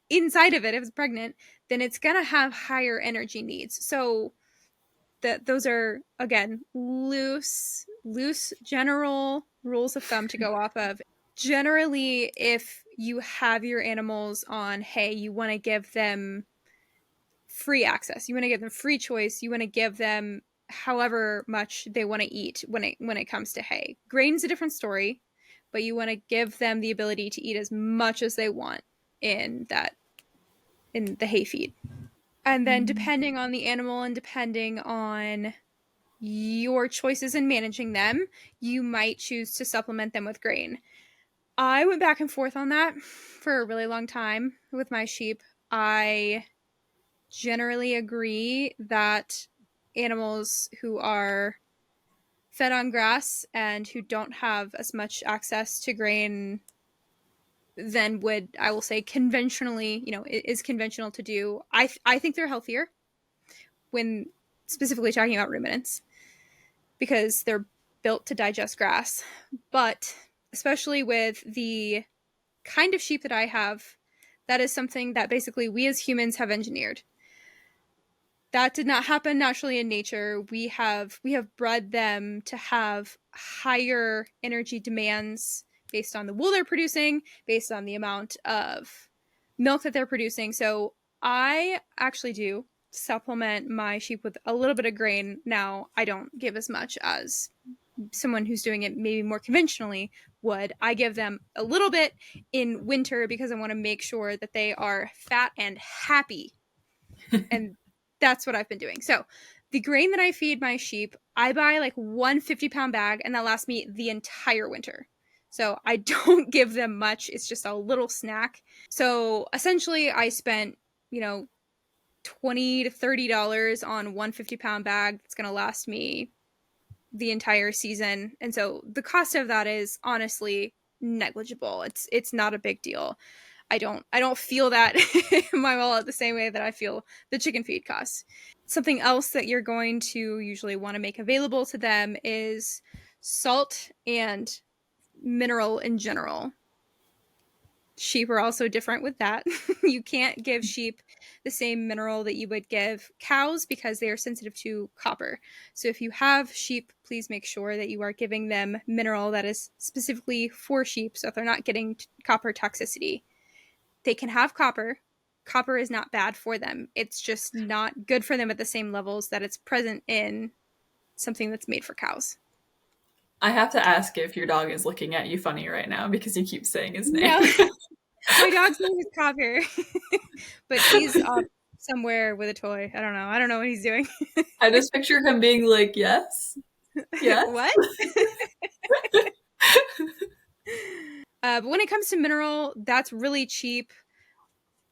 inside of it, if it's pregnant, then it's going to have higher energy needs. So those are, again, loose general rules of thumb to go off of. Generally, if you have your animals on hay, you want to give them free access. You want to give them free choice. You want to give them however much they want to eat when it comes to hay. Grain's a different story, but you want to give them the ability to eat as much as they want in the hay feed. And then depending on the animal and depending on your choices in managing them, you might choose to supplement them with grain. I went back and forth on that for a really long time with my sheep. I generally agree that animals who are fed on grass and who don't have as much access to grain than would, I will say, conventionally, is conventional to do. I think they're healthier when specifically talking about ruminants, because they're built to digest grass. But especially with the kind of sheep that I have, that is something that basically we as humans have engineered. That did not happen naturally in nature. We have bred them to have higher energy demands based on the wool they're producing, based on the amount of milk that they're producing. So I actually do supplement my sheep with a little bit of grain. Now, I don't give as much as someone who's doing it maybe more conventionally would. I give them a little bit in winter because I want to make sure that they are fat and happy. And that's what I've been doing. So the grain that I feed my sheep, I buy like 150-pound bag, and that lasts me the entire winter. So I don't give them much. It's just a little snack. So essentially I spent, $20 to $30 on 150-pound bag that's going to last me the entire season. And so the cost of that is honestly negligible. It's not a big deal. I don't feel that in my wallet the same way that I feel the chicken feed costs. Something else that you're going to usually want to make available to them is salt and mineral in general. Sheep are also different with that. You can't give sheep the same mineral that you would give cows because they are sensitive to copper. So if you have sheep, please make sure that you are giving them mineral that is specifically for sheep, so if they're not getting copper toxicity. They can have copper. Copper is not bad for them. It's just not good for them at the same levels that it's present in something that's made for cows. I have to ask if your dog is looking at you funny right now because you keep saying his name. No. My dog's name is Copper, but he's off somewhere with a toy. I don't know what he's doing. I just picture him being like, yes. What? But when it comes to mineral, that's really cheap.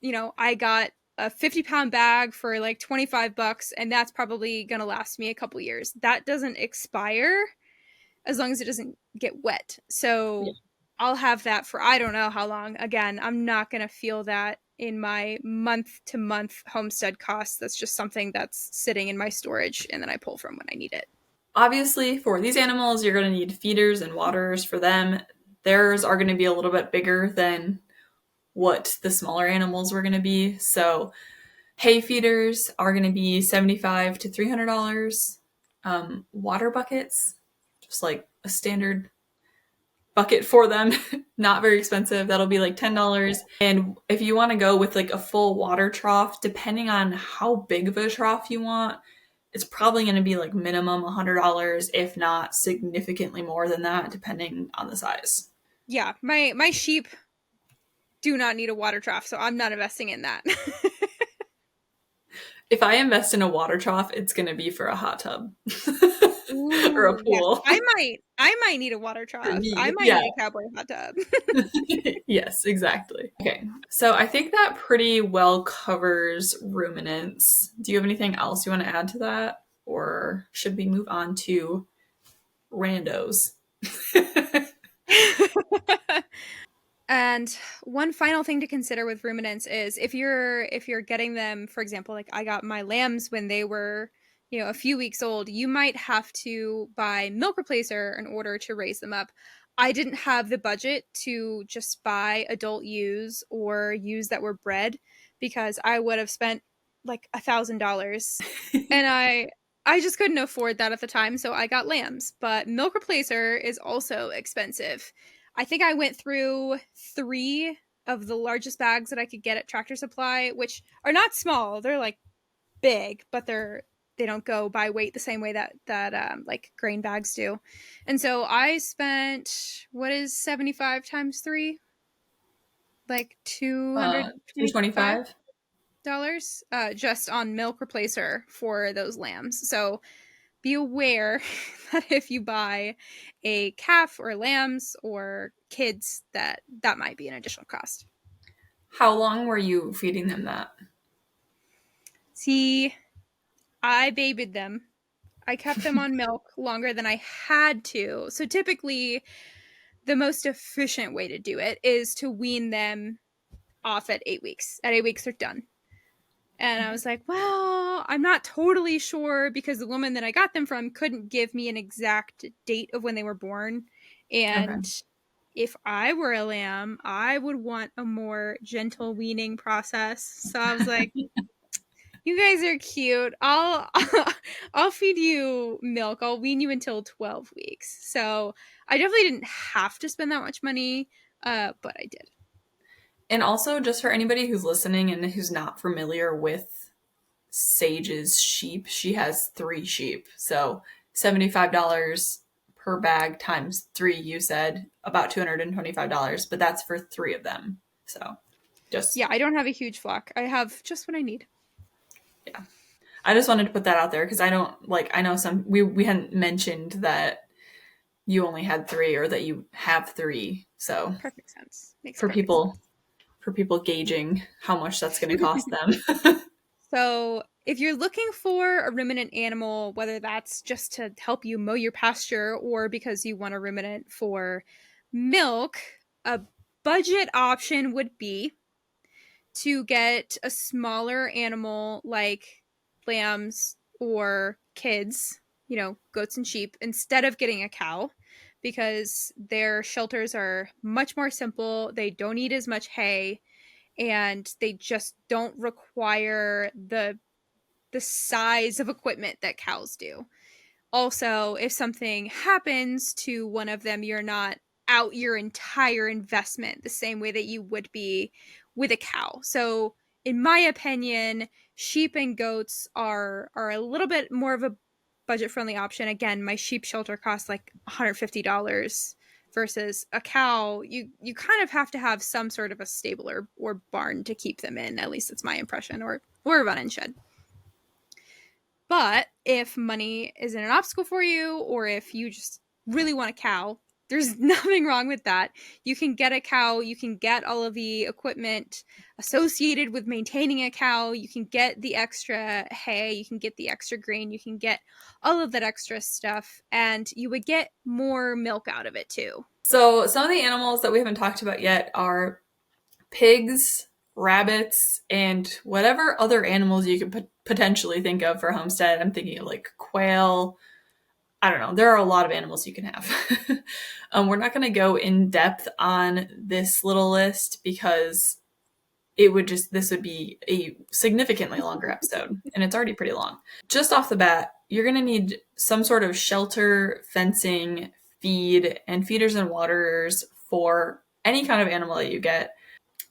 I got a 50-pound bag for like $25, and that's probably going to last me a couple years. That doesn't expire as long as it doesn't get wet. So yeah. I'll have that for I don't know how long. Again, I'm not going to feel that in my month-to-month homestead costs. That's just something that's sitting in my storage and then I pull from when I need it. Obviously, for these animals, you're going to need feeders and waterers for them. Theirs are going to be a little bit bigger than what the smaller animals were going to be. So hay feeders are going to be $75 to $300. Water buckets, just like a standard bucket for them, not very expensive. That'll be like $10. And if you want to go with like a full water trough, depending on how big of a trough you want, it's probably going to be like minimum $100, if not significantly more than that, depending on the size. Yeah, my sheep do not need a water trough, so I'm not investing in that. If I invest in a water trough, it's going to be for a hot tub or a Ooh, yes. pool. I might need a water trough. I might Yeah. need a cowboy hot tub. Yes, exactly. Okay, so I think that pretty well covers ruminants. Do you have anything else you want to add to that? Or should we move on to randos? And one final thing to consider with ruminants is if you're getting them, for example, like I got my lambs when they were, a few weeks old, you might have to buy milk replacer in order to raise them up. I didn't have the budget to just buy adult ewes or ewes that were bred because I would have spent like $1,000 and I just couldn't afford that at the time, so I got lambs. But milk replacer is also expensive. I think I went through 3 of the largest bags that I could get at Tractor Supply, which are not small. They're like big, but they don't go by weight the same way that like grain bags do. And so I spent, what is 75 times 3? Like $225 just on milk replacer for those lambs. So be aware that if you buy a calf or lambs or kids, that might be an additional cost. How long were you feeding them that? See, I babied them. I kept them on milk longer than I had to. So typically, the most efficient way to do it is to wean them off at 8 weeks. At 8 weeks, they're done. And I was like, well, I'm not totally sure because the woman that I got them from couldn't give me an exact date of when they were born. And if I were a lamb, I would want a more gentle weaning process. So I was like, you guys are cute. I'll feed you milk. I'll wean you until 12 weeks. So I definitely didn't have to spend that much money, but I did. And also, just for anybody who's listening and who's not familiar with Sage's sheep, she has 3 sheep. So $75 per bag times 3, you said, about $225, but that's for 3 of them. So Yeah, I don't have a huge flock. I have just what I need. Yeah. I just wanted to put that out there because I know we hadn't mentioned that you only had 3 or that you have 3. So perfect sense. Makes for people gauging how much that's going to cost them. So if you're looking for a ruminant animal, whether that's just to help you mow your pasture or because you want a ruminant for milk, a budget option would be to get a smaller animal like lambs or kids, goats and sheep, instead of getting a cow, because their shelters are much more simple. They don't eat as much hay, and they just don't require the size of equipment that cows do. Also, if something happens to one of them, you're not out your entire investment the same way that you would be with a cow. So, in my opinion, sheep and goats are a little bit more of a budget-friendly option. Again, my sheep shelter costs like $150 versus a cow. You kind of have to have some sort of a stable or barn to keep them in. At least that's my impression, or a run-in shed. But if money isn't an obstacle for you, or if you just really want a cow, there's nothing wrong with that. You can get a cow. You can get all of the equipment associated with maintaining a cow. You can get the extra hay. You can get the extra grain. You can get all of that extra stuff. And you would get more milk out of it too. So some of the animals that we haven't talked about yet are pigs, rabbits, and whatever other animals you could potentially think of for homestead. I'm thinking of like quail. I don't know. There are a lot of animals you can have. We're not going to go in depth on this little list because this would be a significantly longer episode, and it's already pretty long. Just off the bat, you're going to need some sort of shelter, fencing, feed, and feeders and waterers for any kind of animal that you get.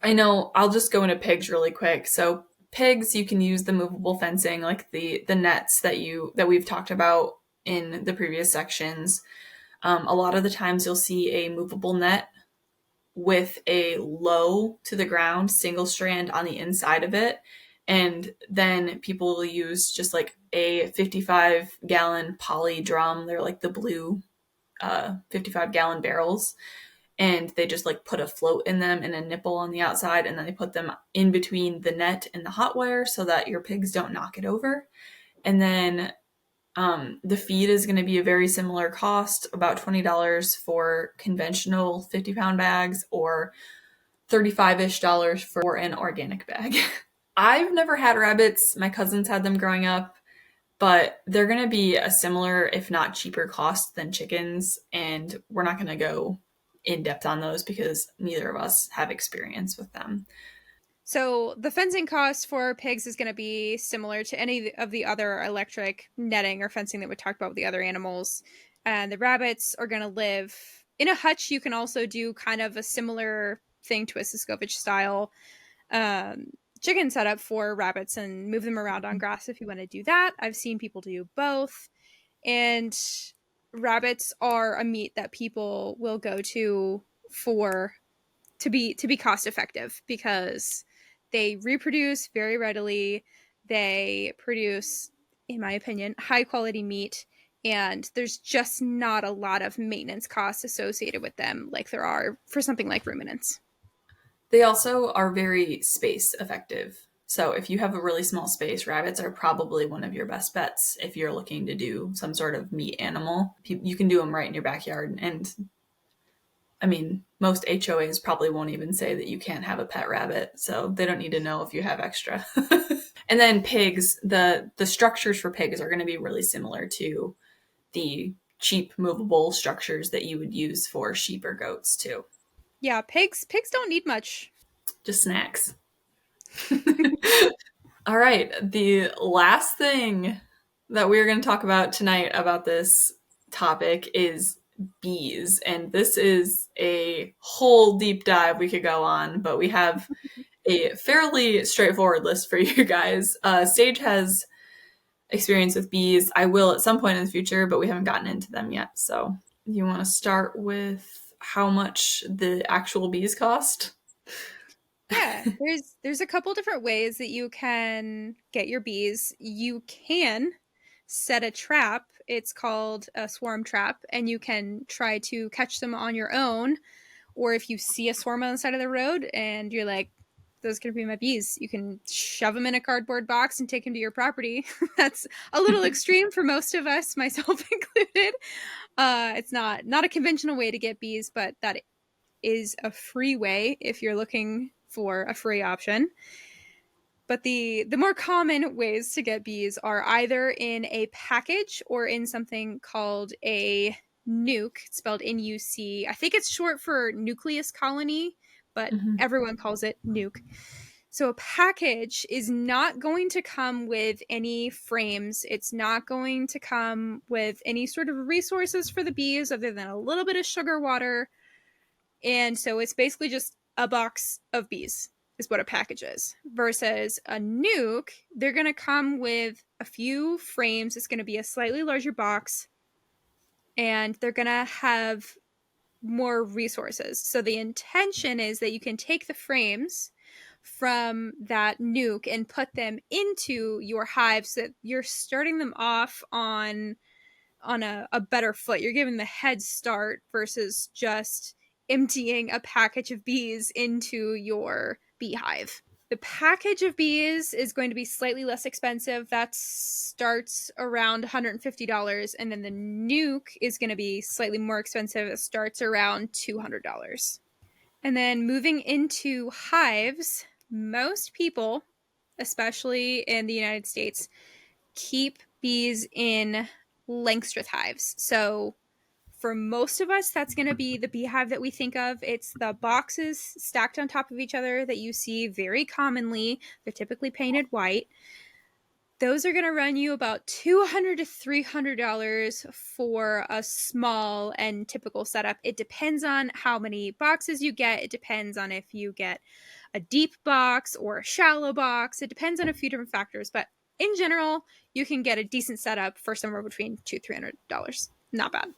I know I'll just go into pigs really quick. So pigs, you can use the movable fencing, like the nets that we've talked about in the previous sections. A lot of the times you'll see a movable net with a low to the ground single strand on the inside of it. And then people will use just like a 55-gallon poly drum. They're like the blue 55-gallon barrels. And they just like put a float in them and a nipple on the outside. And then they put them in between the net and the hot wire so that your pigs don't knock it over. And then the feed is going to be a very similar cost, about $20 for conventional 50-pound bags or $35-ish for an organic bag. I've never had rabbits. My cousins had them growing up, but they're going to be a similar, if not cheaper cost than chickens. And we're not going to go in depth on those because neither of us have experience with them. So the fencing cost for pigs is going to be similar to any of the other electric netting or fencing that we talked about with the other animals. And the rabbits are going to live in a hutch. You can also do kind of a similar thing to a Siskovich style chicken setup for rabbits and move them around on grass if you want to do that. I've seen people do both. And rabbits are a meat that people will go to to be cost effective because they reproduce very readily. They produce, in my opinion, high quality meat, and there's just not a lot of maintenance costs associated with them like there are for something like ruminants. They also are very space effective. So if you have a really small space, rabbits are probably one of your best bets if you're looking to do some sort of meat animal. You can do them right in your backyard. And I mean, most HOAs probably won't even say that you can't have a pet rabbit, so they don't need to know if you have extra. And then pigs, the structures for pigs are going to be really similar to the cheap movable structures that you would use for sheep or goats too. Yeah, pigs don't need much. Just snacks. All right, the last thing that we're going to talk about tonight about this topic is bees. And this is a whole deep dive we could go on, but we have a fairly straightforward list for you guys. Sage has experience with bees. I will at some point in the future, but we haven't gotten into them yet. So you want to start with how much the actual bees cost? Yeah, there's a couple different ways that you can get your bees. You can set a trap. It's called a swarm trap, and you can try to catch them on your own. Or if you see a swarm on the side of the road and you're like, those could be my bees, you can shove them in a cardboard box and take them to your property. That's a little extreme for most of us, myself included. It's not a conventional way to get bees, but that is a free way if you're looking for a free option. But the more common ways to get bees are either in a package or in something called a nuke, spelled N-U-C. I think it's short for nucleus colony, but everyone calls it nuke. So a package is not going to come with any frames. It's not going to come with any sort of resources for the bees other than a little bit of sugar water. And so it's basically just a box of bees is what a package is. Versus a nuke, they're going to come with a few frames. It's going to be a slightly larger box, and they're going to have more resources. So the intention is that you can take the frames from that nuke and put them into your hive so that you're starting them off on a better foot. You're giving them a head start versus just emptying a package of bees into your beehive. The package of bees is going to be slightly less expensive. That starts around $150, and then the nuke is going to be slightly more expensive. It starts around $200. And then moving into hives, most people, especially in the United States, keep bees in Langstroth hives. So for most of us, that's going to be the beehive that we think of. It's the boxes stacked on top of each other that you see very commonly. They're typically painted white. Those are going to run you about $200 to $300 for a small and typical setup. It depends on how many boxes you get. It depends on if you get a deep box or a shallow box. It depends on a few different factors. But in general, you can get a decent setup for somewhere between $200 to $300. Not bad.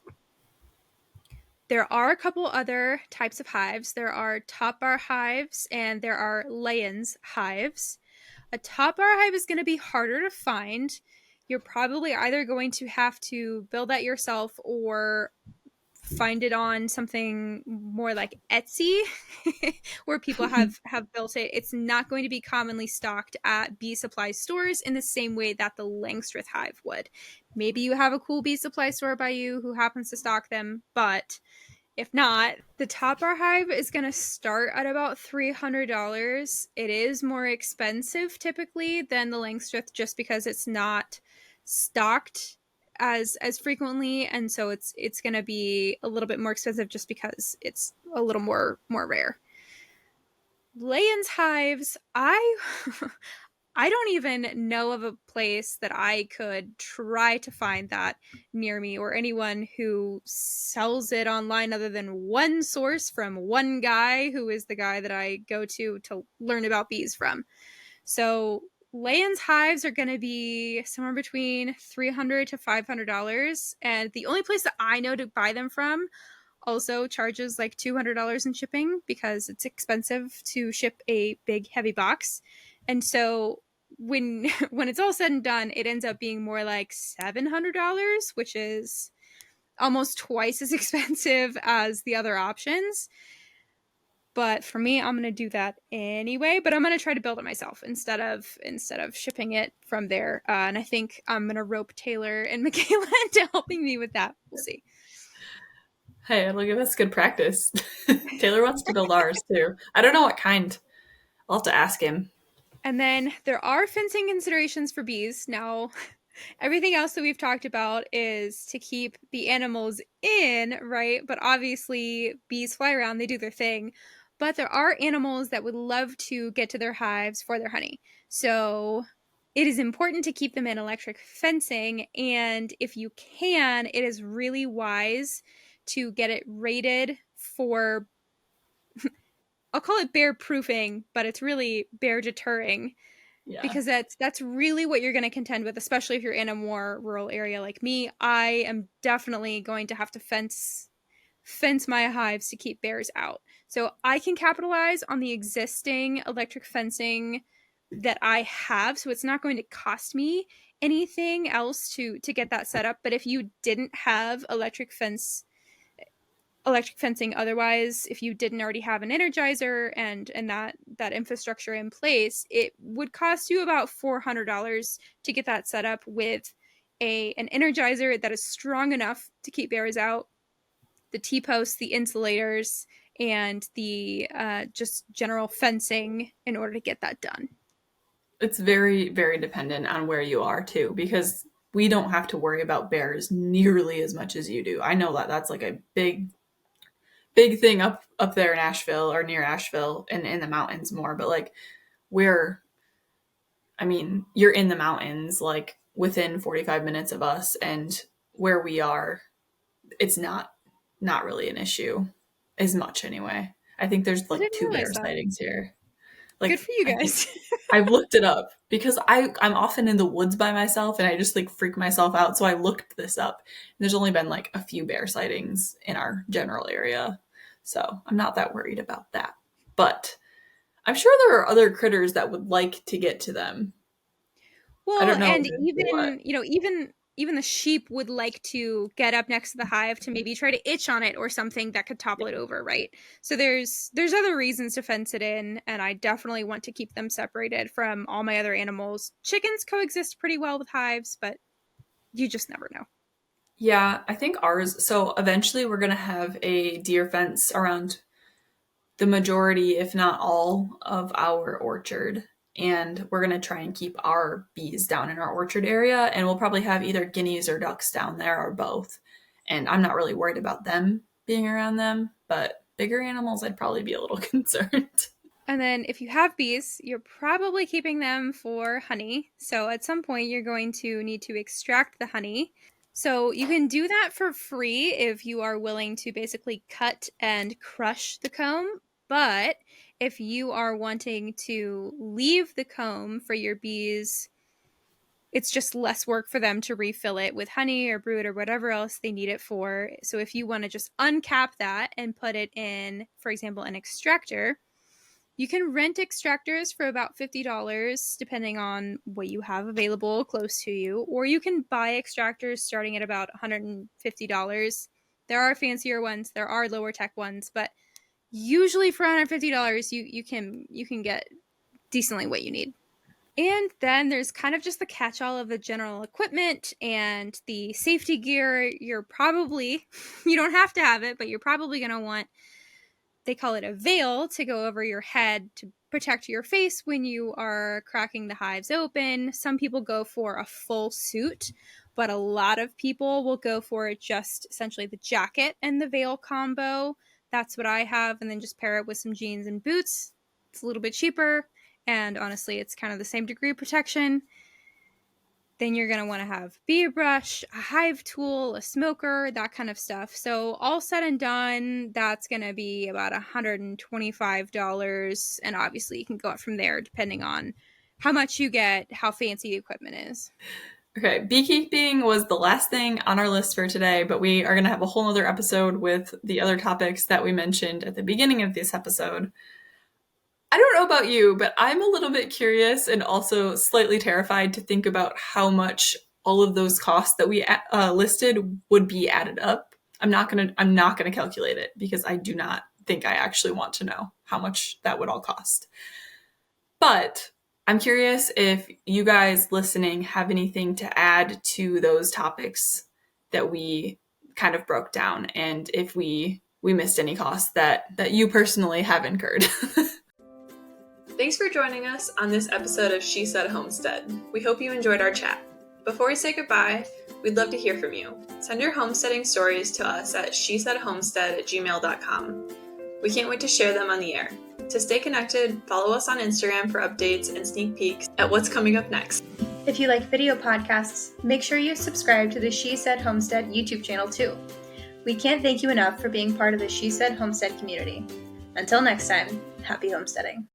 There are a couple other types of hives. There are top bar hives and there are layens hives. A top bar hive is going to be harder to find. You're probably either going to have to build that yourself or find it on something more like Etsy where people have built it. It's not going to be commonly stocked at bee supply stores in the same way that the Langstroth hive would. Maybe you have a cool bee supply store by you who happens to stock them, but if not, the top bar hive is going to start at about $300. It is more expensive typically than the Langstroth just because it's not stocked as frequently, and so it's going to be a little bit more expensive just because it's a little more rare. Lay-ins hives, I don't even know of a place that I could try to find that near me or anyone who sells it online other than one source from one guy who is the guy that I go to learn about bees from. So lay-ins hives are going to be somewhere between $300 to $500. And the only place that I know to buy them from also charges like $200 in shipping because it's expensive to ship a big heavy box. And so when it's all said and done, it ends up being more like $700, which is almost twice as expensive as the other options. But for me, I'm going to do that anyway, but I'm going to try to build it myself instead of shipping it from there. And I think I'm going to rope Taylor and Mickayla into helping me with that. We'll see. Hey, it'll give us good practice. Taylor wants to build ours too. I don't know what kind. I'll have to ask him. And then there are fencing considerations for bees. Now, everything else that we've talked about is to keep the animals in, right? But obviously, bees fly around, they do their thing. But there are animals that would love to get to their hives for their honey. So it is important to keep them in electric fencing. And if you can, it is really wise to get it rated for, I'll call it bear proofing, but it's really bear deterring. Yeah. Because that's really what you're going to contend with, especially if you're in a more rural area like me. I am definitely going to have to fence my hives to keep bears out. So I can capitalize on the existing electric fencing that I have. So it's not going to cost me anything else to get that set up. But if you didn't have electric fencing otherwise, if you didn't already have an energizer and that infrastructure in place, it would cost you about $400 to get that set up with an energizer that is strong enough to keep bears out, the T-posts, the insulators, and the just general fencing in order to get that done. It's very, very dependent on where you are too, because we don't have to worry about bears nearly as much as you do. I know that that's like a big thing up there in Asheville or near Asheville and in the mountains more, but like you're in the mountains, like within 45 minutes of us, and where we are, it's not really an issue as much anyway. I think there's like 2 bear sightings here. Like, good for you guys. I've looked it up because I'm often in the woods by myself and I just like freak myself out. So I looked this up. And there's only been like a few bear sightings in our general area. So I'm not that worried about that. But I'm sure there are other critters that would like to get to them. Well, I don't know, and even the sheep would like to get up next to the hive to maybe try to itch on it or something that could topple it over, right? So there's other reasons to fence it in, and I definitely want to keep them separated from all my other animals. Chickens coexist pretty well with hives, but you just never know. Yeah, I think ours, so eventually we're going to have a deer fence around the majority, if not all, of our orchard. And we're going to try and keep our bees down in our orchard area. And we'll probably have either guineas or ducks down there or both. And I'm not really worried about them being around them. But bigger animals, I'd probably be a little concerned. And then if you have bees, you're probably keeping them for honey. So at some point, you're going to need to extract the honey. So you can do that for free if you are willing to basically cut and crush the comb. But if you are wanting to leave the comb for your bees It's just less work for them to refill it with honey or brood or whatever else they need it for. So if you want to just uncap that and put it in, for example, an extractor, you can rent extractors for about $50, depending on what you have available close to you, or you can buy extractors starting at about $150. There are fancier ones, there are lower tech ones, but usually for $150, you can get decently what you need. And then there's kind of just the catch-all of the general equipment and the safety gear. You don't have to have it, but you're probably going to want, they call it a veil, to go over your head to protect your face when you are cracking the hives open. Some people go for a full suit, but a lot of people will go for just essentially the jacket and the veil combo. That's what I have, and then just pair it with some jeans and boots. It's a little bit cheaper, and honestly, it's kind of the same degree of protection. Then you're going to want to have bee brush, a hive tool, a smoker, that kind of stuff. So all said and done, that's going to be about $125. And obviously you can go up from there depending on how much you get, how fancy the equipment is. Okay, beekeeping was the last thing on our list for today, but we are going to have a whole other episode with the other topics that we mentioned at the beginning of this episode. I don't know about you, but I'm a little bit curious and also slightly terrified to think about how much all of those costs that we listed would be added up. I'm not gonna calculate it because I do not think I actually want to know how much that would all cost. But I'm curious if you guys listening have anything to add to those topics that we kind of broke down, and if we missed any costs that you personally have incurred. Thanks for joining us on this episode of She Said Homestead. We hope you enjoyed our chat. Before we say goodbye, we'd love to hear from you. Send your homesteading stories to us at shesaidhomestead@gmail.com. We can't wait to share them on the air. To stay connected, follow us on Instagram for updates and sneak peeks at what's coming up next. If you like video podcasts, make sure you subscribe to the She Said Homestead YouTube channel too. We can't thank you enough for being part of the She Said Homestead community. Until next time, happy homesteading.